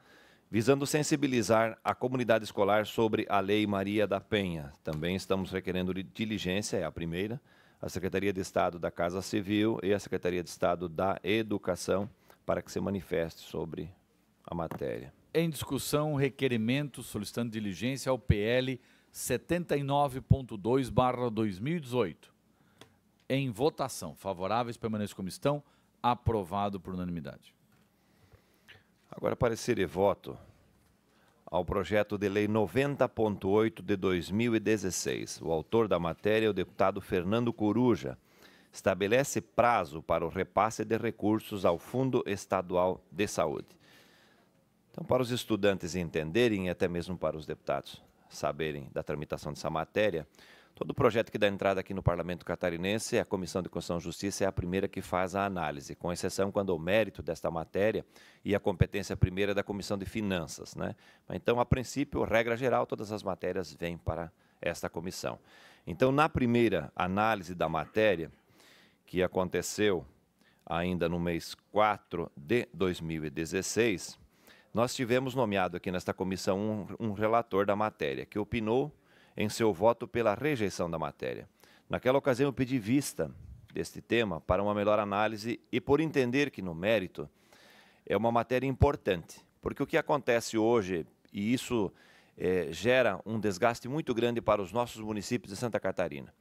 F: visando sensibilizar a comunidade escolar sobre a Lei Maria da Penha. Também estamos requerendo diligência, é a primeira, a Secretaria de Estado da Casa Civil e a Secretaria de Estado da Educação, para que se manifeste sobre a matéria.
A: Em discussão, requerimento solicitando diligência ao PL 79.2/2018. Em votação, favoráveis permaneçam como estão. Aprovado por unanimidade.
F: Agora, parecer e voto ao projeto de lei 90.8 de 2016. O autor da matéria é o deputado Fernando Coruja. Estabelece prazo para o repasse de recursos ao Fundo Estadual de Saúde. Então, para os estudantes entenderem e até mesmo para os deputados saberem da tramitação dessa matéria, todo projeto que dá entrada aqui no Parlamento Catarinense, a Comissão de Constituição e Justiça é a primeira que faz a análise, com exceção quando o mérito desta matéria e a competência primeira é da Comissão de Finanças, né? Então, a princípio, regra geral, todas as matérias vêm para esta comissão. Então, na primeira análise da matéria, que aconteceu ainda no mês 4 de 2016, nós tivemos nomeado aqui nesta comissão um relator da matéria, que opinou em seu voto pela rejeição da matéria. Naquela ocasião, eu pedi vista deste tema para uma melhor análise e por entender que, no mérito, é uma matéria importante, porque o que acontece hoje, e isso gera um desgaste muito grande para os nossos municípios de Santa Catarina.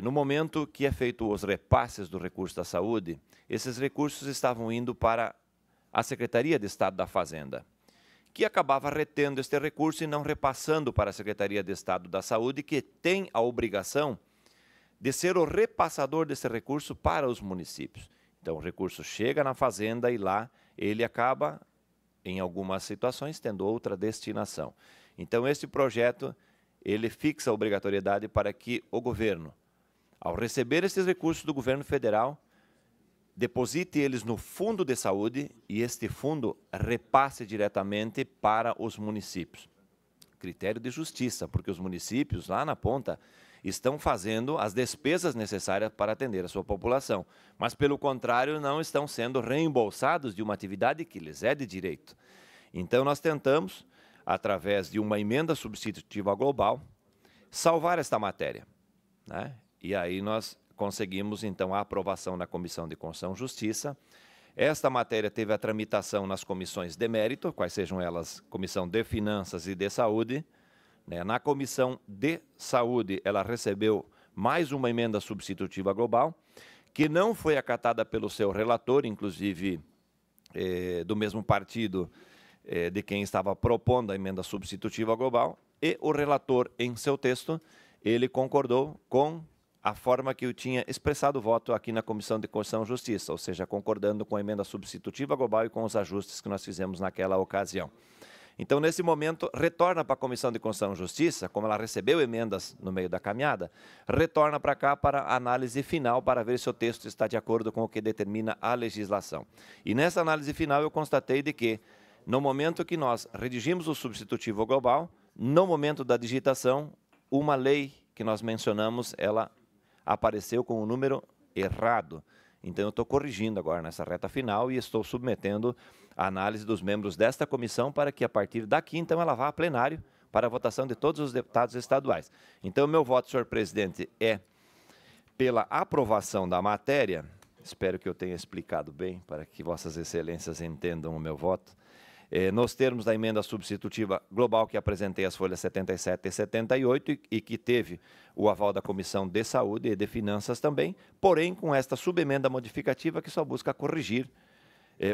F: No momento que é feito os repasses do recurso da saúde, esses recursos estavam indo para a Secretaria de Estado da Fazenda, que acabava retendo este recurso e não repassando para a Secretaria de Estado da Saúde, que tem a obrigação de ser o repassador desse recurso para os municípios. Então, o recurso chega na Fazenda e lá ele acaba, em algumas situações, tendo outra destinação. Então, este projeto, ele fixa a obrigatoriedade para que o governo, ao receber esses recursos do governo federal, deposite eles no Fundo de Saúde e este fundo repasse diretamente para os municípios. Critério de justiça, porque os municípios, lá na ponta, estão fazendo as despesas necessárias para atender a sua população, mas, pelo contrário, não estão sendo reembolsados de uma atividade que lhes é de direito. Então, nós tentamos, através de uma emenda substitutiva global, salvar esta matéria, né? E aí nós conseguimos, então, a aprovação na Comissão de Constituição e Justiça. Esta matéria teve a tramitação nas comissões de mérito, quais sejam elas, Comissão de Finanças e de Saúde, né? Na Comissão de Saúde, ela recebeu mais uma emenda substitutiva global, que não foi acatada pelo seu relator, inclusive do mesmo partido de quem estava propondo a emenda substitutiva global, e o relator, em seu texto, ele concordou com a forma que eu tinha expressado o voto aqui na Comissão de Constituição e Justiça, ou seja, concordando com a emenda substitutiva global e com os ajustes que nós fizemos naquela ocasião. Então, nesse momento, retorna para a Comissão de Constituição e Justiça, como ela recebeu emendas no meio da caminhada, retorna para cá para a análise final, para ver se o texto está de acordo com o que determina a legislação. E nessa análise final eu constatei de que, no momento que nós redigimos o substitutivo global, no momento da digitação, uma lei que nós mencionamos, ela apareceu com o número errado. Então, eu estou corrigindo agora nessa reta final e estou submetendo a análise dos membros desta comissão para que, a partir daqui, então, ela vá a plenário para a votação de todos os deputados estaduais. Então, o meu voto, senhor presidente, é pela aprovação da matéria. Espero que eu tenha explicado bem para que vossas excelências entendam o meu voto. Nos termos da emenda substitutiva global que apresentei as folhas 77 e 78 e que teve o aval da Comissão de Saúde e de Finanças também, porém com esta subemenda modificativa que só busca corrigir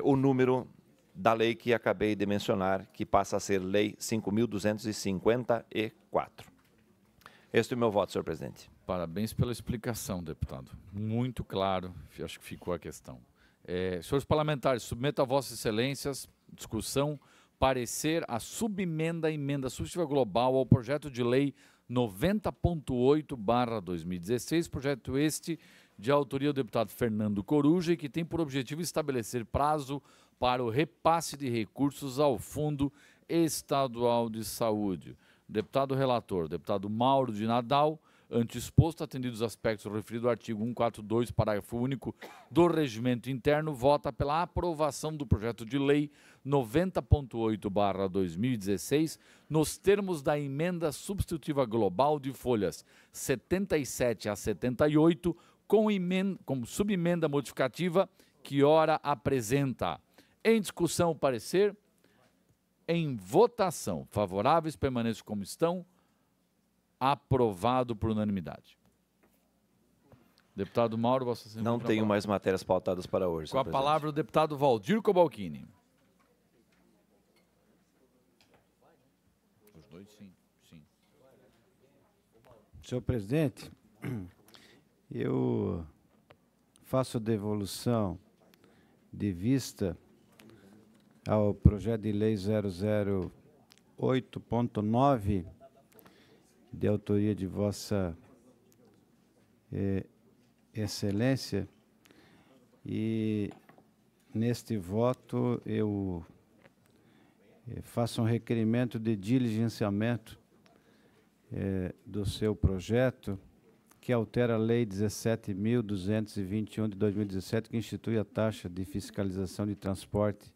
F: o número da lei que acabei de mencionar, que passa a ser Lei 5.254. Este é o meu voto, senhor presidente.
A: Parabéns pela explicação, deputado. Muito claro, acho que ficou a questão. Senhores parlamentares, submeto a vossas excelências, discussão, parecer a subemenda, emenda substitutiva global ao projeto de lei 90.8/2016, projeto este de autoria do deputado Fernando Coruja e que tem por objetivo estabelecer prazo para o repasse de recursos ao Fundo Estadual de Saúde. Deputado relator, deputado Mauro de Nadal, ante exposto, atendidos os aspectos referidos ao artigo 142, parágrafo único do Regimento Interno, vota pela aprovação do projeto de lei 90.8/2016, nos termos da emenda substitutiva global de folhas 77 a 78, com subemenda modificativa que ora apresenta. Em discussão, o parecer. Em votação. Favoráveis, permaneçam como estão. Aprovado por unanimidade. Deputado Mauro, vossa excelência.
F: Não tenho mais matérias pautadas para hoje.
A: Com a palavra o deputado Valdir Cobalcini. Os dois, sim.
D: Senhor presidente, eu faço devolução de vista ao projeto de lei 008.9, de autoria de vossa excelência, e neste voto eu faço um requerimento de diligenciamento do seu projeto, que altera a Lei 17.221 de 2017, que institui a taxa de fiscalização de transporte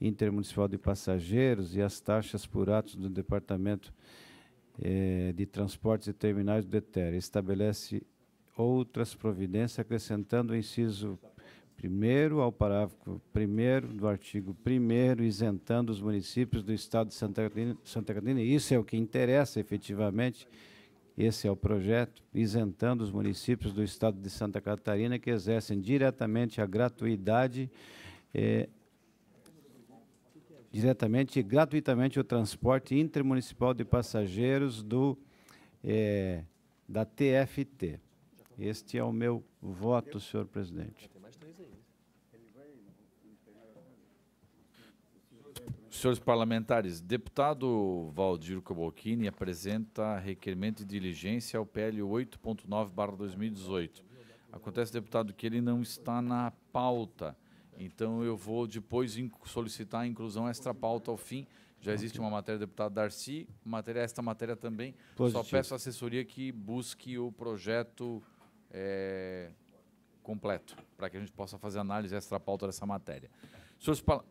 D: intermunicipal de passageiros e as taxas por atos do Departamento de Transportes e Terminais do DETER. Estabelece outras providências, acrescentando o inciso 1º ao parágrafo 1º do artigo 1º, isentando os municípios do Estado de Santa Catarina. Isso é o que interessa, efetivamente. Esse é o projeto, isentando os municípios do Estado de Santa Catarina que exercem diretamente a gratuidade, diretamente e gratuitamente o transporte intermunicipal de passageiros da TFT. Este é o meu voto, senhor presidente.
A: Senhores parlamentares, deputado Valdir Cobalcini apresenta requerimento de diligência ao PL 8.9/2018. Acontece, deputado, que ele não está na pauta. Então, eu vou depois solicitar a inclusão extra pauta ao fim. Já existe uma matéria do deputado Darcy, esta matéria também.
D: Positivo.
A: Só peço à assessoria que busque o projeto completo, para que a gente possa fazer análise extra pauta dessa matéria.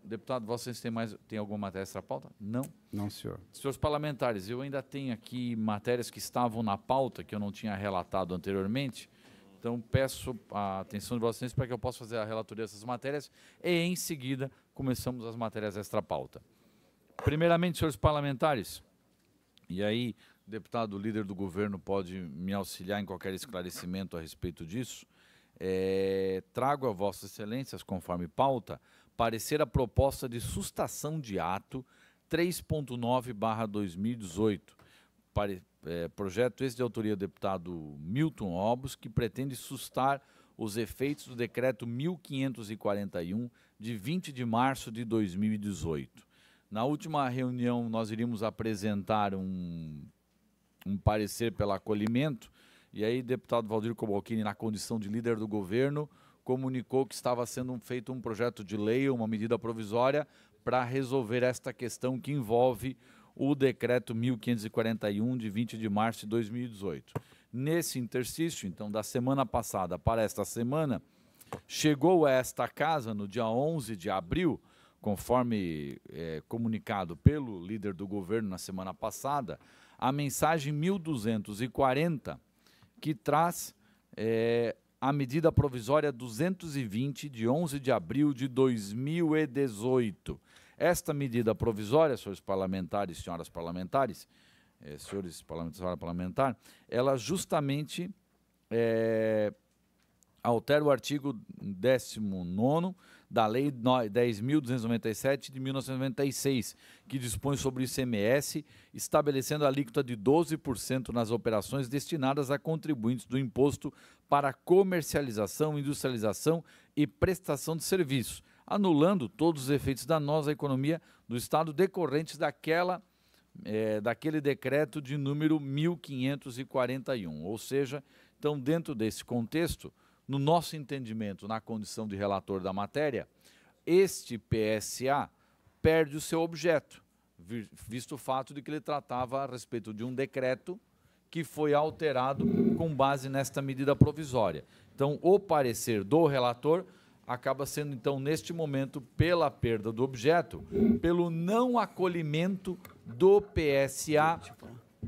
A: Deputado, vocês têm alguma matéria extra pauta? Não?
D: Não, senhor.
A: Senhores parlamentares, eu ainda tenho aqui matérias que estavam na pauta, que eu não tinha relatado anteriormente, então peço a atenção de vocês para que eu possa fazer a relatoria dessas matérias e, em seguida, começamos as matérias extra pauta. Primeiramente, senhores parlamentares, e aí o deputado líder do governo pode me auxiliar em qualquer esclarecimento a respeito disso, trago a vossas excelências, conforme pauta, parecer a proposta de sustação de ato 3.9/2018, projeto esse de autoria do deputado Milton Obos, que pretende sustar os efeitos do decreto 1541, de 20 de março de 2018. Na última reunião, nós iríamos apresentar um parecer pelo acolhimento, e aí o deputado Valdir Cobalcini, na condição de líder do governo, comunicou que estava sendo feito um projeto de lei, uma medida provisória, para resolver esta questão que envolve o decreto 1541, de 20 de março de 2018. Nesse interstício, então, da semana passada para esta semana, chegou a esta casa, no dia 11 de abril, conforme comunicado pelo líder do governo na semana passada, a mensagem 1240, que traz a medida provisória 220, de 11 de abril de 2018. Esta medida provisória, senhores parlamentares, senhoras parlamentares, senhores parlamentares, senhora parlamentar, ela justamente altera o artigo 19º da Lei 10.297 de 1996, que dispõe sobre o ICMS, estabelecendo a alíquota de 12% nas operações destinadas a contribuintes do imposto para comercialização, industrialização e prestação de serviços, anulando todos os efeitos danosos à economia do Estado decorrentes daquele decreto de número 1541. Ou seja, então, dentro desse contexto, no nosso entendimento, na condição de relator da matéria, este PSA perde o seu objeto, visto o fato de que ele tratava a respeito de um decreto que foi alterado com base nesta medida provisória. Então, o parecer do relator acaba sendo, então, neste momento, pela perda do objeto, pelo não acolhimento do PSA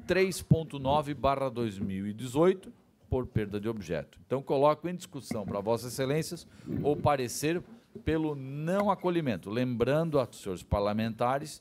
A: 3.9/2018, por perda de objeto. Então, coloco em discussão para vossas excelências o parecer pelo não acolhimento. Lembrando aos senhores parlamentares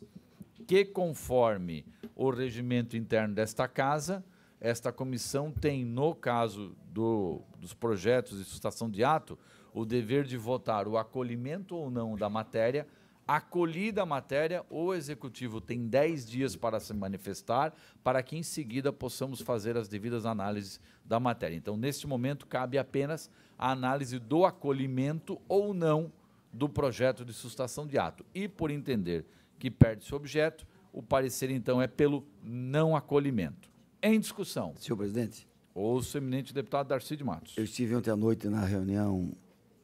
A: que, conforme o regimento interno desta casa, esta comissão tem, no caso dos projetos de sustação de ato, o dever de votar o acolhimento ou não da matéria. Acolhida a matéria, o Executivo tem 10 dias para se manifestar, para que em seguida possamos fazer as devidas análises da matéria. Então, neste momento, cabe apenas a análise do acolhimento ou não do projeto de sustação de ato. E, por entender que perde-se o objeto, o parecer, então, é pelo não acolhimento. Em discussão.
E: Senhor presidente.
A: Ouço o eminente deputado Darcy de Matos.
E: Eu estive ontem à noite na reunião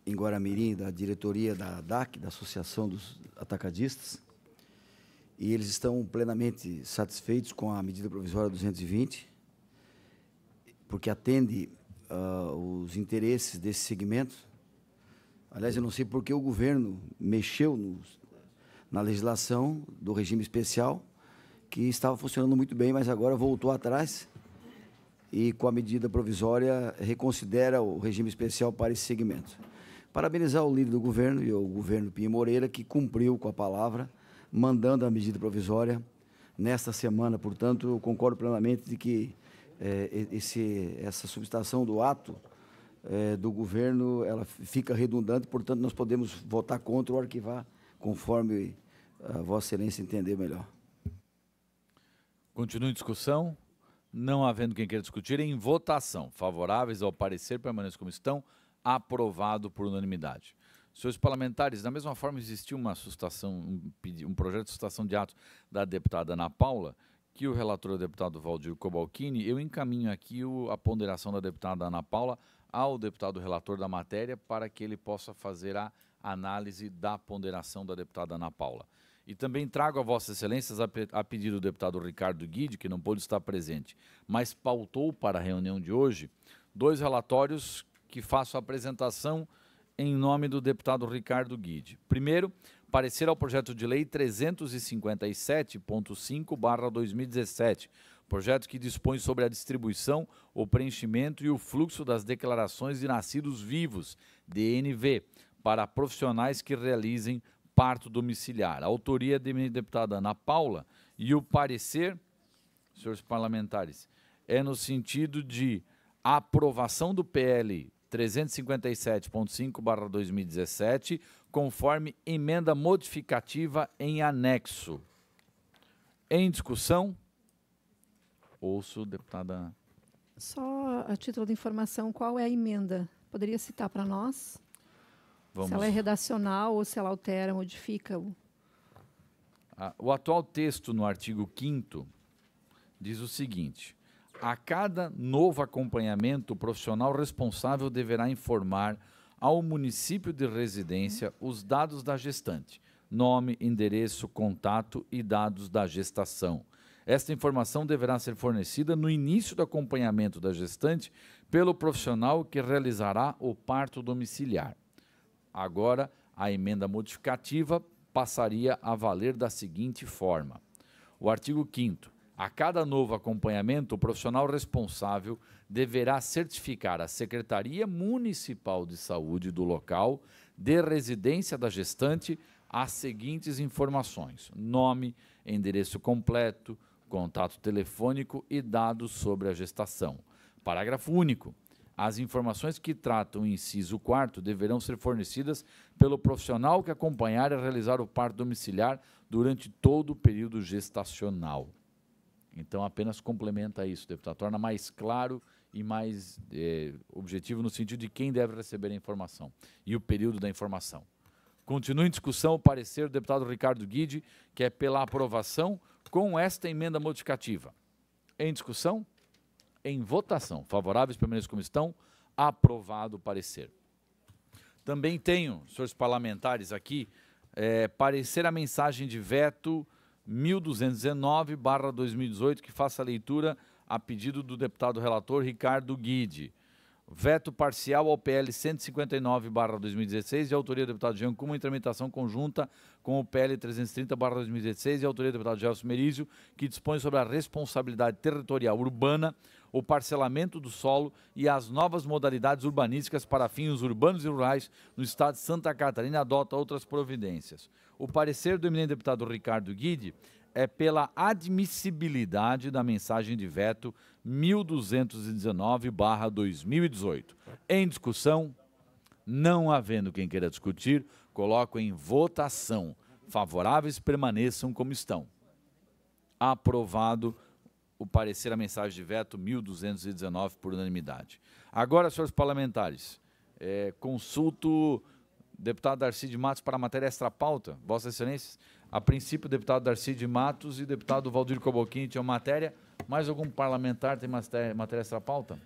E: em Guaramirim, da diretoria da ADAC, da Associação dos Atacadistas, e eles estão plenamente satisfeitos com a medida provisória 220, porque atende os interesses desse segmento. Aliás, eu não sei por que o governo mexeu na legislação do regime especial, que estava funcionando muito bem, mas agora voltou atrás e, com a medida provisória, reconsidera o regime especial para esse segmento. Parabenizar o líder do governo e o governo Pinho Moreira, que cumpriu com a palavra, mandando a medida provisória nesta semana. Portanto, eu concordo plenamente de que essa substação do ato do governo ela fica redundante, portanto, nós podemos votar contra ou arquivar, conforme a Vossa Excelência entender melhor.
A: Continua em discussão. Não havendo quem queira discutir, em votação. Favoráveis ao parecer, permaneçam como estão. Aprovado por unanimidade. Senhores parlamentares, da mesma forma existiu uma um projeto de sustação de ato da deputada Ana Paula, que o relator é o deputado Valdir Cobalcini. Eu encaminho aqui a ponderação da deputada Ana Paula ao deputado relator da matéria para que ele possa fazer a análise da ponderação da deputada Ana Paula. E também trago a vossas excelências, a pedido do deputado Ricardo Guide, que não pôde estar presente, mas pautou para a reunião de hoje, 2 relatórios que faço a apresentação em nome do deputado Ricardo Guide. Primeiro, parecer ao projeto de lei 357.5/2017, projeto que dispõe sobre a distribuição, o preenchimento e o fluxo das declarações de nascidos vivos, DNV, para profissionais que realizem parto domiciliar. A autoria da deputada Ana Paula e o parecer, senhores parlamentares, é no sentido de aprovação do PL 357.5/2017, conforme emenda modificativa em anexo. Em discussão, ouço, deputada.
C: Só a título de informação, qual é a emenda? Poderia citar para nós?
A: Vamos.
C: Se ela é redacional ou se ela altera, modifica o...
A: O atual texto no artigo 5º diz o seguinte: a cada novo acompanhamento, o profissional responsável deverá informar ao município de residência os dados da gestante, nome, endereço, contato e dados da gestação. Esta informação deverá ser fornecida no início do acompanhamento da gestante pelo profissional que realizará o parto domiciliar. Agora, a emenda modificativa passaria a valer da seguinte forma. O artigo 5º. A cada novo acompanhamento, o profissional responsável deverá certificar a Secretaria Municipal de Saúde do local de residência da gestante as seguintes informações: nome, endereço completo, contato telefônico e dados sobre a gestação. Parágrafo único. As informações que tratam o inciso 4º deverão ser fornecidas pelo profissional que acompanhar e realizar o parto domiciliar durante todo o período gestacional. Então, apenas complementa isso, deputado. Torna mais claro e mais objetivo no sentido de quem deve receber a informação e o período da informação. Continua em discussão o parecer do deputado Ricardo Guide, que é pela aprovação com esta emenda modificativa. Em discussão? Em votação. Favoráveis, permaneçam como estão. Aprovado o parecer. Também tenho, senhores parlamentares, aqui, parecer a mensagem de veto 1219/2018, que faça a leitura a pedido do deputado relator Ricardo Guide. Veto parcial ao PL 159/2016, de autoria do deputado Jean Kuma, em tramitação conjunta com o PL 330/2016, de autoria do deputado Gelson Merizio, que dispõe sobre a responsabilidade territorial urbana, o parcelamento do solo e as novas modalidades urbanísticas para fins urbanos e rurais no estado de Santa Catarina, adota outras providências. O parecer do eminente deputado Ricardo Guide é pela admissibilidade da mensagem de veto 1219/2018. Em discussão, não havendo quem queira discutir, coloco em votação. Favoráveis, permaneçam como estão. Aprovado o parecer a mensagem de veto 1219 por unanimidade. Agora, senhores parlamentares, consulto deputado Darcy de Matos para a matéria extra-pauta. Vossas Excelências, a princípio, o deputado Darcy de Matos e o deputado Valdir Coboquini tinham matéria. Mais algum parlamentar tem matéria extra-pauta?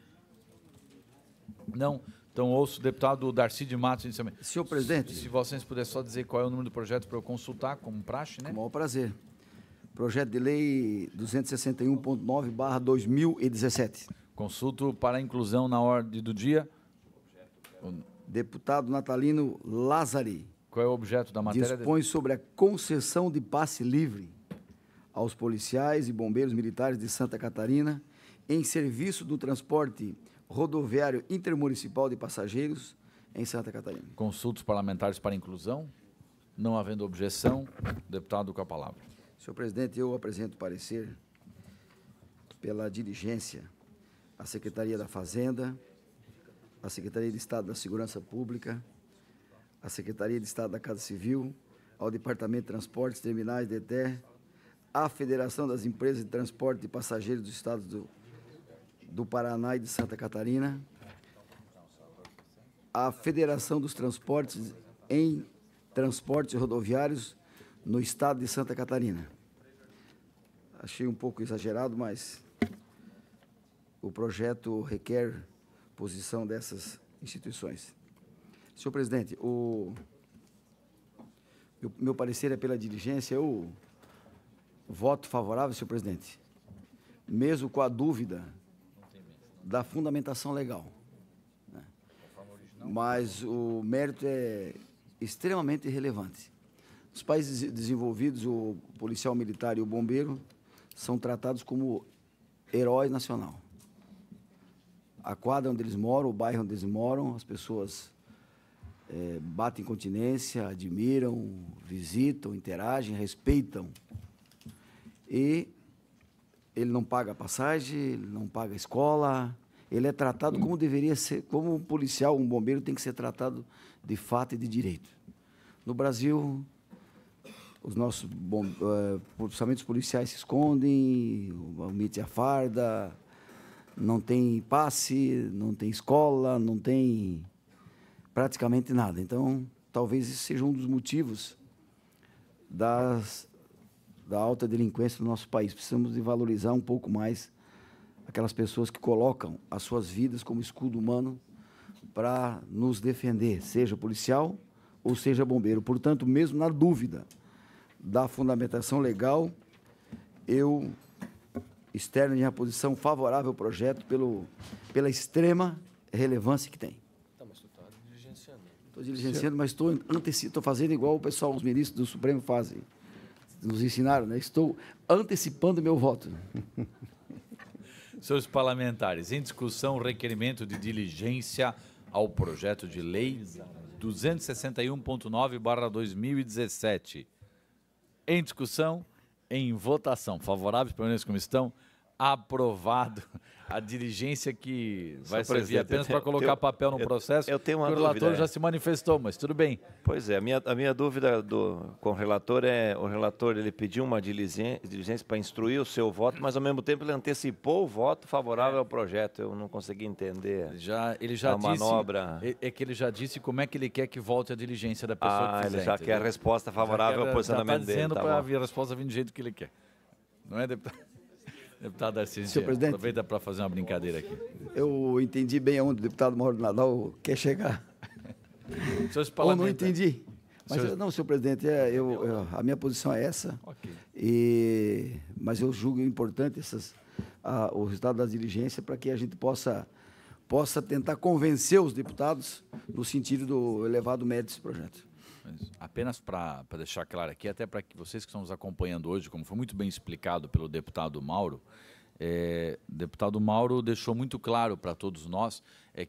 A: Não? Então, ouço o deputado Darcy de Matos inicialmente.
E: Senhor presidente.
A: Se vocês puderem só dizer qual é o número do projeto para eu consultar, como praxe, né?
E: Com o maior prazer. Projeto de lei 261.9/2017.
A: Consulto para a inclusão na ordem do dia.
E: Deputado Natalino Lázari.
A: Qual é o objeto da matéria?
E: Dispõe sobre a concessão de passe livre aos policiais e bombeiros militares de Santa Catarina em serviço do transporte rodoviário intermunicipal de passageiros em Santa Catarina.
A: Consultos parlamentares para inclusão. Não havendo objeção, deputado com a palavra.
E: Senhor presidente, eu apresento parecer pela diligência à Secretaria da Fazenda, à Secretaria de Estado da Segurança Pública, à Secretaria de Estado da Casa Civil, ao Departamento de Transportes, Terminais, DETER, à Federação das Empresas de Transporte de Passageiros dos Estados do Paraná e de Santa Catarina, à Federação dos Transportes em Transportes Rodoviários no Estado de Santa Catarina. Achei um pouco exagerado, mas o projeto requer posição dessas instituições. Senhor presidente, o meu parecer é pela diligência. Eu voto favorável, senhor presidente, mesmo com a dúvida da fundamentação legal. mas o mérito é extremamente relevante. Nos países desenvolvidos, o policial militar e o bombeiro são tratados como heróis nacional. A quadra onde eles moram, o bairro onde eles moram, as pessoas batem continência, admiram, visitam, interagem, respeitam. E ele não paga passagem, ele não paga escola, ele é tratado como deveria ser, como um policial, um bombeiro tem que ser tratado de fato e de direito. No Brasil, os nossos principalmente os policiais se escondem, omitem a farda, não tem passe, não tem escola, não tem praticamente nada. Então, talvez esse seja um dos motivos da alta delinquência do nosso país. Precisamos de valorizar um pouco mais aquelas pessoas que colocam as suas vidas como escudo humano para nos defender, seja policial ou seja bombeiro. Portanto, mesmo na dúvida da fundamentação legal, eu externo minha posição favorável ao projeto pela extrema relevância que tem.
B: Tá, mas tu está diligenciando.
E: Estou diligenciando, mas estou fazendo igual o pessoal, os ministros do Supremo fazem. Nos ensinaram, né? Estou antecipando meu voto.
A: Senhores parlamentares, em discussão o requerimento de diligência ao projeto de lei 261.9/2017. Em discussão, em votação. Favoráveis, permaneçam como estão. Aprovado a diligência que vai servir apenas para colocar papel no processo.
F: Eu tenho uma
A: dúvida. O relator
F: dúvida,
A: já se manifestou, mas tudo bem.
F: Pois é, a minha dúvida com o relator ele pediu uma diligência para instruir o seu voto, mas ao mesmo tempo ele antecipou o voto favorável ao projeto. Eu não consegui entender.
A: Ele já
F: a
A: disse,
F: manobra.
A: É que ele já disse como é que ele quer que volte a diligência da pessoa que fizer.
F: Ele já quer a resposta favorável ao posicionamento dele.
A: Está dizendo para vir a resposta vir do jeito que ele quer. Não é, deputado? Deputado Darcy,
E: senhor presidente,
A: aproveita para fazer uma brincadeira aqui.
E: Eu entendi bem aonde o deputado Mauro Nadal quer chegar. Ou não entendi. Mas não, senhor presidente, a minha posição é essa. Okay. Mas eu julgo importante o resultado da diligência para que a gente possa tentar convencer os deputados no sentido do elevado mérito desse projeto.
A: Apenas para deixar claro aqui, até para que vocês que estão nos acompanhando hoje, como foi muito bem explicado pelo deputado Mauro, o deputado Mauro deixou muito claro para todos nós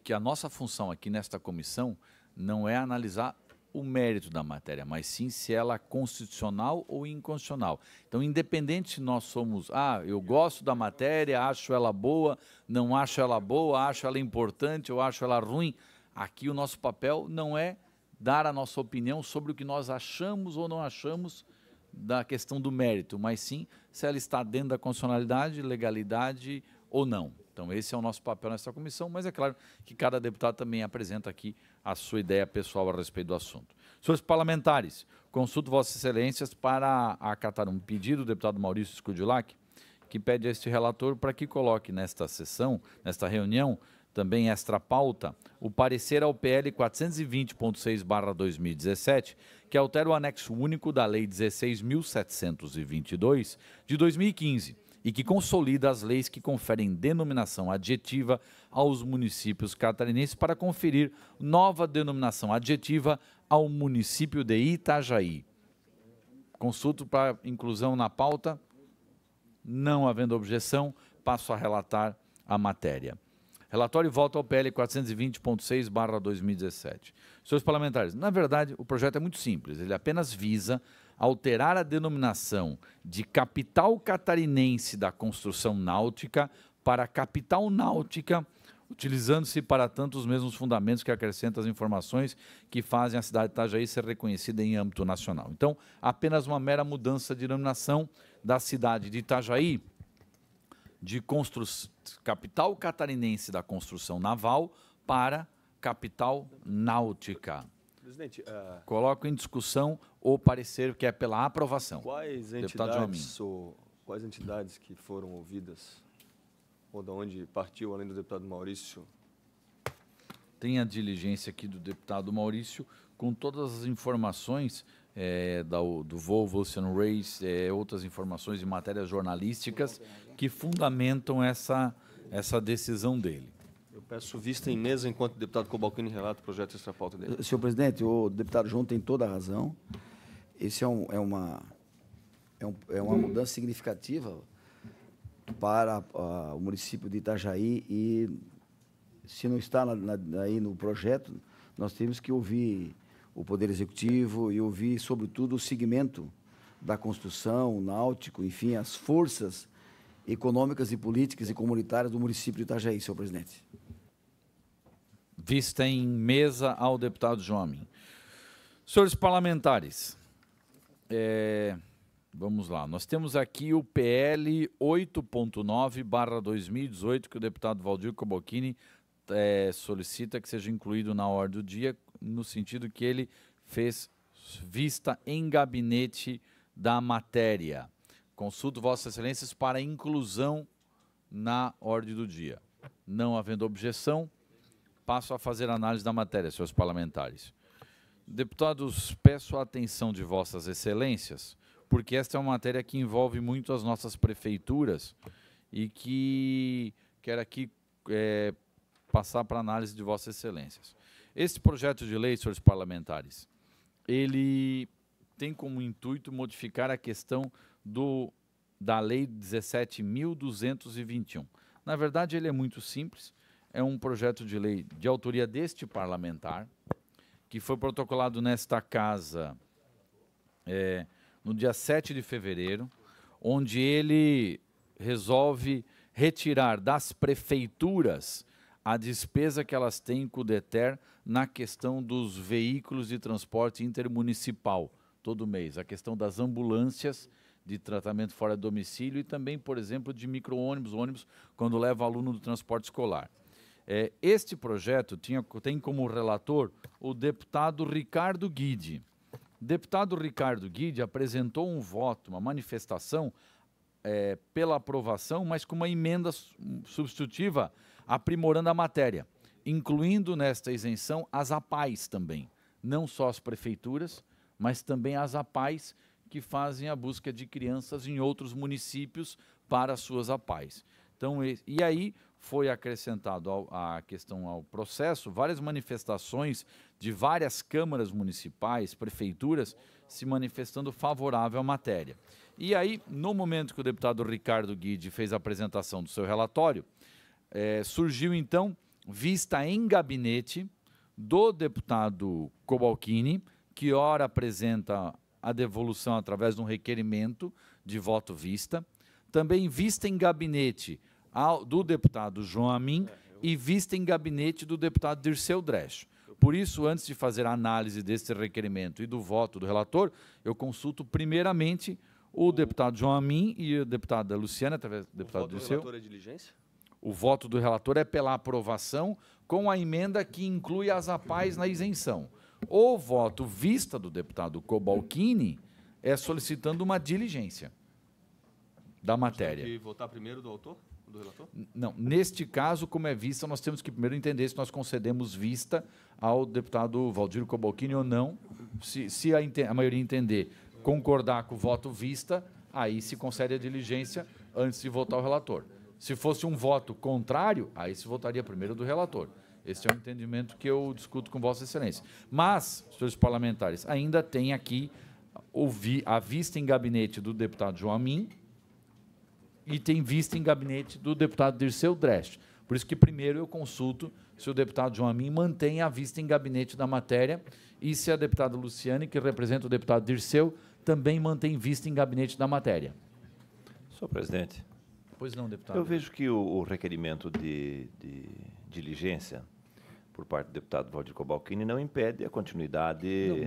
A: que a nossa função aqui nesta comissão não é analisar o mérito da matéria, mas sim se ela é constitucional ou inconstitucional. Então, independente se nós somos, eu gosto da matéria, acho ela boa, não acho ela boa, acho ela importante ou acho ela ruim, aqui o nosso papel não é dar a nossa opinião sobre o que nós achamos ou não achamos da questão do mérito, mas sim se ela está dentro da constitucionalidade, legalidade ou não. Então, esse é o nosso papel nessa comissão, mas é claro que cada deputado também apresenta aqui a sua ideia pessoal a respeito do assunto. Senhores parlamentares, consulto Vossas Excelências para acatar um pedido do deputado Maurício Scudulac, que pede a este relator para que coloque nesta sessão, nesta reunião, também extra pauta, o parecer ao PL 420.6/2017, que altera o anexo único da Lei 16.722, de 2015, e que consolida as leis que conferem denominação adjetiva aos municípios catarinenses para conferir nova denominação adjetiva ao município de Itajaí. Consulto para inclusão na pauta. Não havendo objeção, passo a relatar a matéria. Relatório volta ao PL 420.6/2017. Senhores parlamentares, na verdade, o projeto é muito simples. Ele apenas visa alterar a denominação de capital catarinense da construção náutica para capital náutica, utilizando-se para tanto os mesmos fundamentos que acrescentam as informações que fazem a cidade de Itajaí ser reconhecida em âmbito nacional. Então, apenas uma mera mudança de denominação da cidade de Itajaí, de capital catarinense da construção naval para capital náutica.
B: Presidente,
A: coloco em discussão o parecer que é pela aprovação.
B: Quais entidades que foram ouvidas ou de onde partiu, além do deputado Maurício?
A: Tem a diligência aqui do deputado Maurício com todas as informações do Volvo Ocean Race, outras informações de matérias jornalísticas que fundamentam essa decisão dele.
B: Eu Peço vista em mesa enquanto o deputado Cobalcini relata o projeto extra-pauta dele.
E: Senhor presidente, o deputado João tem toda a razão. Esse é uma mudança significativa para o município de Itajaí e, se não está aí no projeto, nós temos que ouvir o Poder Executivo e ouvir, sobretudo, o segmento da construção, náutico, enfim, as forças econômicas e políticas e comunitárias do município de Itajaí, senhor presidente.
A: Vista em mesa ao deputado João Amin. Senhores parlamentares, vamos lá. Nós temos aqui o PL 8.9/2018, que o deputado Valdir Cobalcini solicita que seja incluído na ordem do dia, no sentido que ele fez vista em gabinete da matéria. Consulto Vossas Excelências para inclusão na ordem do dia. Não havendo objeção, passo a fazer análise da matéria, senhores parlamentares. Deputados, peço a atenção de Vossas Excelências, porque esta é uma matéria que envolve muito as nossas prefeituras e que quero aqui passar para análise de Vossas Excelências. Este projeto de lei, senhores parlamentares, ele tem como intuito modificar a questão da Lei 17.221. Na verdade, ele é muito simples, é um projeto de lei de autoria deste parlamentar, que foi protocolado nesta casa no dia 7 de fevereiro, onde ele resolve retirar das prefeituras a despesa que elas têm com o DETER na questão dos veículos de transporte intermunicipal, todo mês, a questão das ambulâncias de tratamento fora do domicílio e também, por exemplo, de micro-ônibus, ônibus, quando leva aluno do transporte escolar. Este projeto tem como relator o deputado Ricardo Guide. O deputado Ricardo Guide apresentou um voto, uma manifestação pela aprovação, mas com uma emenda substitutiva aprimorando a matéria, incluindo nesta isenção as APAES também, não só as prefeituras, mas também as APAES que fazem a busca de crianças em outros municípios para as suas APAES. Então, e aí foi acrescentado a questão ao processo várias manifestações de várias câmaras municipais, prefeituras, se manifestando favorável à matéria. E aí, no momento que o deputado Ricardo Guide fez a apresentação do seu relatório, surgiu, então, vista em gabinete do deputado Cobalcini, que ora apresenta a devolução através de um requerimento de voto vista, também vista em gabinete do deputado João Amin e vista em gabinete do deputado Dirceu Dresch. Por isso, antes de fazer a análise desse requerimento e do voto do relator, eu consulto primeiramente o deputado João Amin e a deputada Luciana, através do deputado Dirceu.
B: O voto do relator é diligência?
A: O voto do relator é pela aprovação com a emenda que inclui as APAES na isenção. O voto vista do deputado Cobalcini é solicitando uma diligência da matéria.
B: Tem que votar primeiro do autor, do relator?
A: Não, neste caso, como é vista, nós temos que primeiro entender se nós concedemos vista ao deputado Valdir Cobalcini ou não. Se a maioria entender, concordar com o voto vista, aí se concede a diligência antes de votar o relator. Se fosse um voto contrário, aí se votaria primeiro do relator. Esse é o entendimento que eu discuto com Vossa Excelência. Mas, senhores parlamentares, ainda tem aqui a vista em gabinete do deputado João Amin e tem vista em gabinete do deputado Dirceu Dresch. Por isso que primeiro eu consulto se o deputado João Amin mantém a vista em gabinete da matéria e se a deputada Luciane, que representa o deputado Dirceu, também mantém vista em gabinete da matéria.
F: Senhor presidente.
A: Pois não, deputado.
F: Eu vejo que o requerimento de diligência por parte do deputado Valdir Cobalcini não impede a continuidade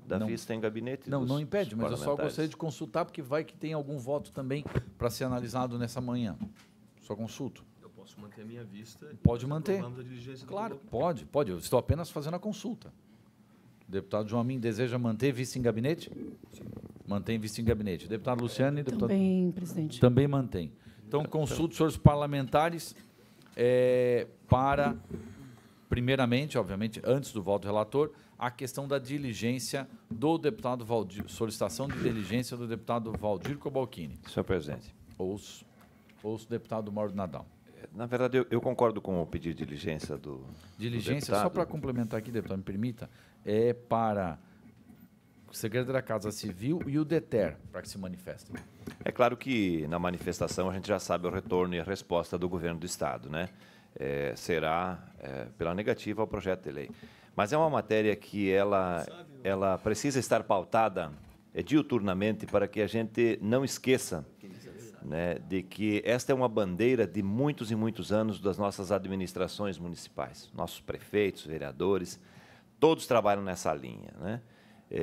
F: da vista em gabinete.
A: Não impede, mas eu só gostaria de consultar, porque vai que tem algum voto também para ser analisado nessa manhã. Só consulto.
B: Eu posso manter a minha vista.
A: Pode manter.
B: A diligência
A: claro, pode. Eu estou apenas fazendo a consulta. O deputado João Amin deseja manter vista em gabinete? Sim. Mantém vista em gabinete. Deputado Luciane?
C: Também, presidente.
A: Também mantém. Então, consulto os senhores parlamentares para, primeiramente, obviamente, antes do voto do relator, a questão da diligência do deputado Valdir, solicitação de diligência do deputado Valdir Cobalcini.
F: Senhor presidente.
A: Ouço o deputado Mauro Nadal.
F: Na verdade, eu concordo com o pedido de diligência do
A: Diligência,
F: deputado.
A: só para complementar aqui, deputado, me permita, é para o Secretário da Casa Civil e o DETER, para que se manifestem.
F: É claro que na manifestação a gente já sabe o retorno e a resposta do governo do Estado, né? Será pela negativa ao projeto de lei. Mas é uma matéria que ela precisa estar pautada diuturnamente para que a gente não esqueça, né, de que esta é uma bandeira de muitos e muitos anos das nossas administrações municipais. Nossos prefeitos, vereadores, todos trabalham nessa linha, né?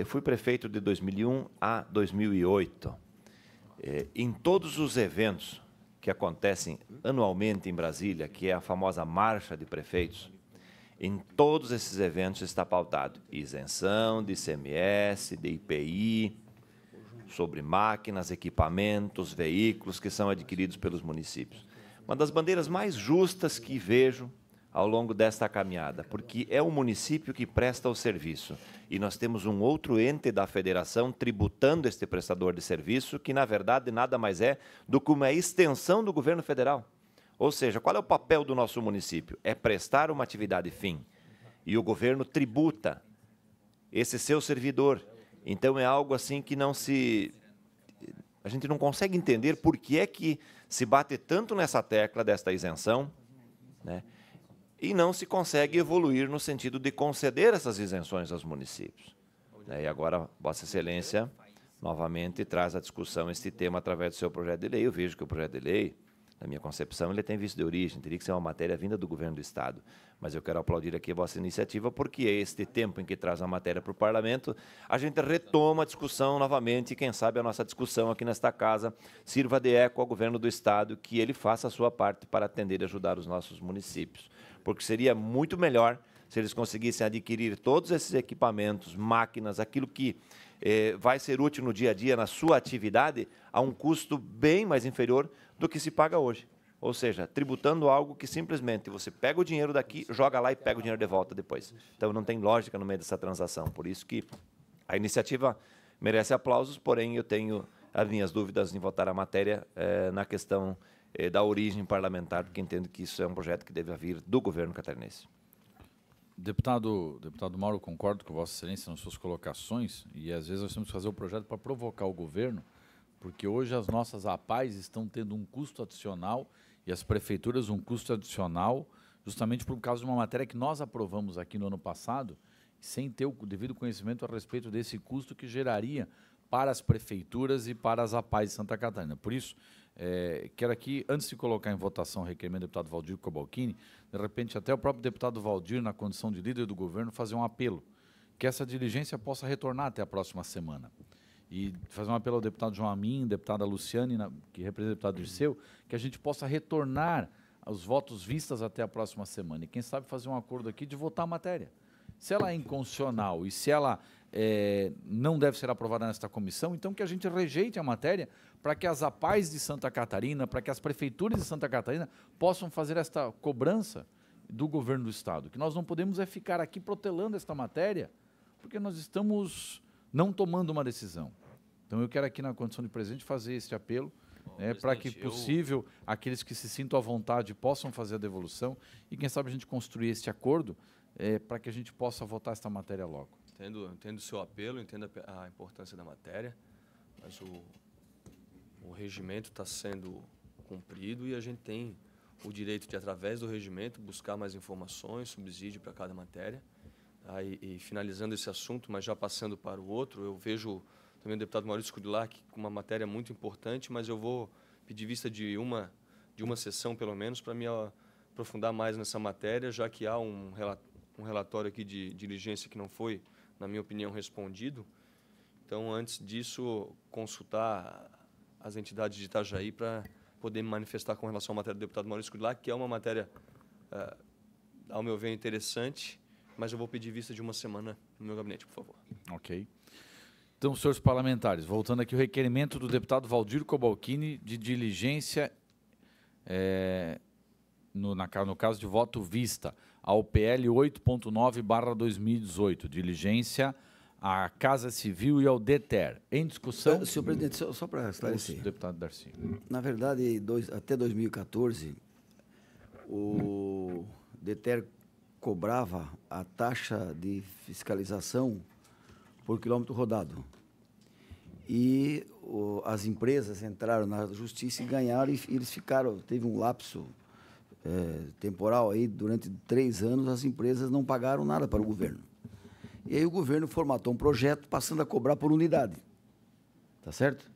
F: Fui prefeito de 2001 a 2008. Em todos os eventos que acontecem anualmente em Brasília, que é a famosa Marcha de Prefeitos, em todos esses eventos está pautado isenção de ICMS, de IPI, sobre máquinas, equipamentos, veículos que são adquiridos pelos municípios. Uma das bandeiras mais justas que vejo ao longo desta caminhada, porque é o município que presta o serviço. E nós temos um outro ente da federação tributando este prestador de serviço, que, na verdade, nada mais é do que uma extensão do governo federal. Ou seja, qual é o papel do nosso município? É prestar uma atividade fim. E o governo tributa esse seu servidor. Então, é algo assim que não se... A gente não consegue entender por que é que se bate tanto nessa tecla desta isenção, né? E não se consegue evoluir no sentido de conceder essas isenções aos municípios. E agora, Vossa Excelência, novamente, traz à discussão este tema através do seu projeto de lei. Eu vejo que o projeto de lei, na minha concepção, ele tem visto de origem, teria que ser uma matéria vinda do governo do Estado. Mas eu quero aplaudir aqui a vossa iniciativa, porque é este tempo em que traz a matéria para o Parlamento, a gente retoma a discussão novamente, e quem sabe a nossa discussão aqui nesta casa sirva de eco ao governo do Estado, que ele faça a sua parte para atender e ajudar os nossos municípios. Porque seria muito melhor se eles conseguissem adquirir todos esses equipamentos, máquinas, aquilo que vai ser útil no dia a dia, na sua atividade, a um custo bem mais inferior do que se paga hoje. Ou seja, tributando algo que simplesmente você pega o dinheiro daqui, joga lá e pega o dinheiro de volta depois. Então, não tem lógica no meio dessa transação. Por isso que a iniciativa merece aplausos, porém eu tenho as minhas dúvidas em votar a matéria na questão da origem parlamentar, porque entendo que isso é um projeto que deve vir do governo catarinense.
A: Deputado Mauro, concordo com Vossa Excelência nas suas colocações, e às vezes nós temos que fazer o projeto para provocar o governo, porque hoje as nossas APAES estão tendo um custo adicional e as prefeituras um custo adicional, justamente por causa de uma matéria que nós aprovamos aqui no ano passado, sem ter o devido conhecimento a respeito desse custo que geraria para as prefeituras e para as APAES de Santa Catarina. Por isso, quero aqui, antes de colocar em votação o requerimento do deputado Valdir Cobalcini, de repente até o próprio deputado Valdir, na condição de líder do governo, fazer um apelo, que essa diligência possa retornar até a próxima semana. E fazer um apelo ao deputado João Amin, deputada Luciane, que representa o deputado Dirceu, que a gente possa retornar os votos vistas até a próxima semana. E quem sabe fazer um acordo aqui de votar a matéria. Se ela é inconstitucional e se ela não deve ser aprovada nesta comissão, então que a gente rejeite a matéria para que as APAES de Santa Catarina, para que as prefeituras de Santa Catarina possam fazer esta cobrança do governo do Estado. Que nós não podemos ficar aqui protelando esta matéria, porque nós estamos não tomando uma decisão. Então, eu quero aqui, na condição de presidente, fazer este apelo, para que, possível, aqueles que se sintam à vontade possam fazer a devolução e, quem sabe, a gente construir este acordo para que a gente possa votar esta matéria logo.
B: Entendo o seu apelo, entendo a importância da matéria, mas o regimento está sendo cumprido e a gente tem o direito de, através do regimento, buscar mais informações, subsídio para cada matéria. E finalizando esse assunto, mas já passando para o outro, eu vejo também o deputado Maurício Kudilak com uma matéria muito importante, mas eu vou pedir vista de uma sessão, pelo menos, para me aprofundar mais nessa matéria, já que há um relatório aqui de diligência que não foi, na minha opinião, respondido. Então, antes disso, consultar as entidades de Itajaí para poder me manifestar com relação à matéria do deputado Maurício Kudilak, que é uma matéria, ao meu ver, interessante, mas eu vou pedir vista de uma semana no meu gabinete, por favor. Ok.
A: Então, senhores parlamentares, voltando aqui o requerimento do deputado Valdir Cobalcini de diligência, no caso de voto vista, ao PL 8.9/2018, diligência à Casa Civil e ao DETER. Em discussão...
E: Senhor presidente, só para esclarecer.
A: Deputado Darcy.
E: Na verdade, até 2014, o DETER cobrava a taxa de fiscalização por quilômetro rodado. E as empresas entraram na justiça e ganharam, e eles ficaram, teve um lapso temporal aí, durante 3 anos, as empresas não pagaram nada para o governo. E aí o governo formatou um projeto passando a cobrar por unidade. Tá certo?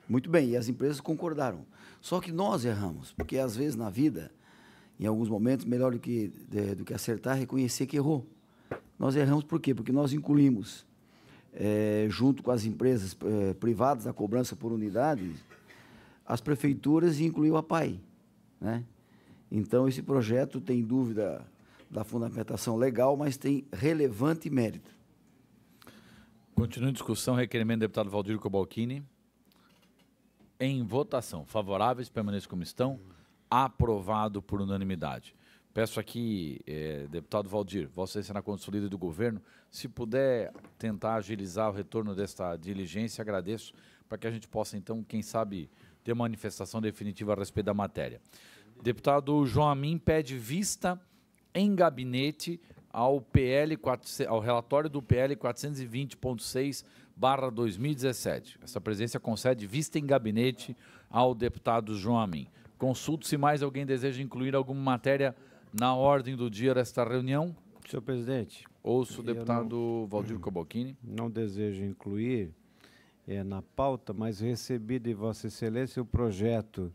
E: Muito bem, e as empresas concordaram. Só que nós erramos, porque às vezes na vida, em alguns momentos, melhor do que acertar, é reconhecer que errou. Nós erramos por quê? Porque nós incluímos, junto com as empresas privadas, a cobrança por unidade, as prefeituras, e incluiu a PAI, né? Então, esse projeto tem dúvida da fundamentação legal, mas tem relevante mérito.
A: Continua em discussão, requerimento do deputado Valdir Cobalcini. Em votação, favoráveis, permaneçam como estão. Aprovado por unanimidade. Peço aqui, deputado Valdir, Vossa Excelência, na Conselho Líder do Governo, se puder tentar agilizar o retorno desta diligência, agradeço, para que a gente possa, então, quem sabe, ter uma manifestação definitiva a respeito da matéria. Deputado João Amin pede vista em gabinete ao relatório do PL 420.6/2017. Essa presidência concede vista em gabinete ao deputado João Amin. Consulto se mais alguém deseja incluir alguma matéria na ordem do dia desta reunião.
D: Senhor presidente.
A: Ouço o deputado Valdir Cobalcini.
D: Não desejo incluir na pauta, mas recebi de Vossa Excelência o projeto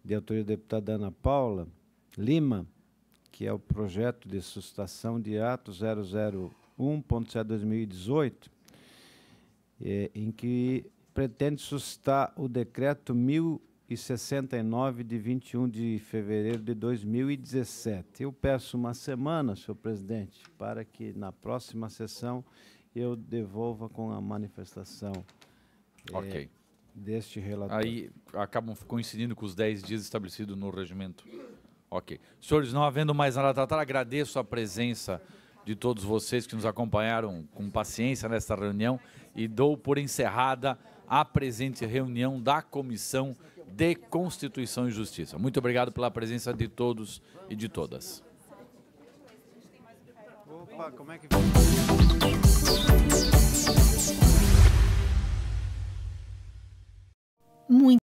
D: de autoria da deputada Ana Paula Lima, que é o projeto de suscitação de ato 001.0/2018, em que pretende suscitar o decreto 1069, de 21 de fevereiro de 2017. Eu peço uma semana, senhor presidente, para que na próxima sessão eu devolva com a manifestação deste relatório.
A: Aí acabam coincidindo com os 10 dias estabelecidos no regimento. Ok. Senhores, não havendo mais nada a tratar, agradeço a presença de todos vocês que nos acompanharam com paciência nesta reunião e dou por encerrada a presente reunião da Comissão de Constituição e Justiça. Muito obrigado pela presença de todos e de todas.
D: Opa, como é que...
G: Muito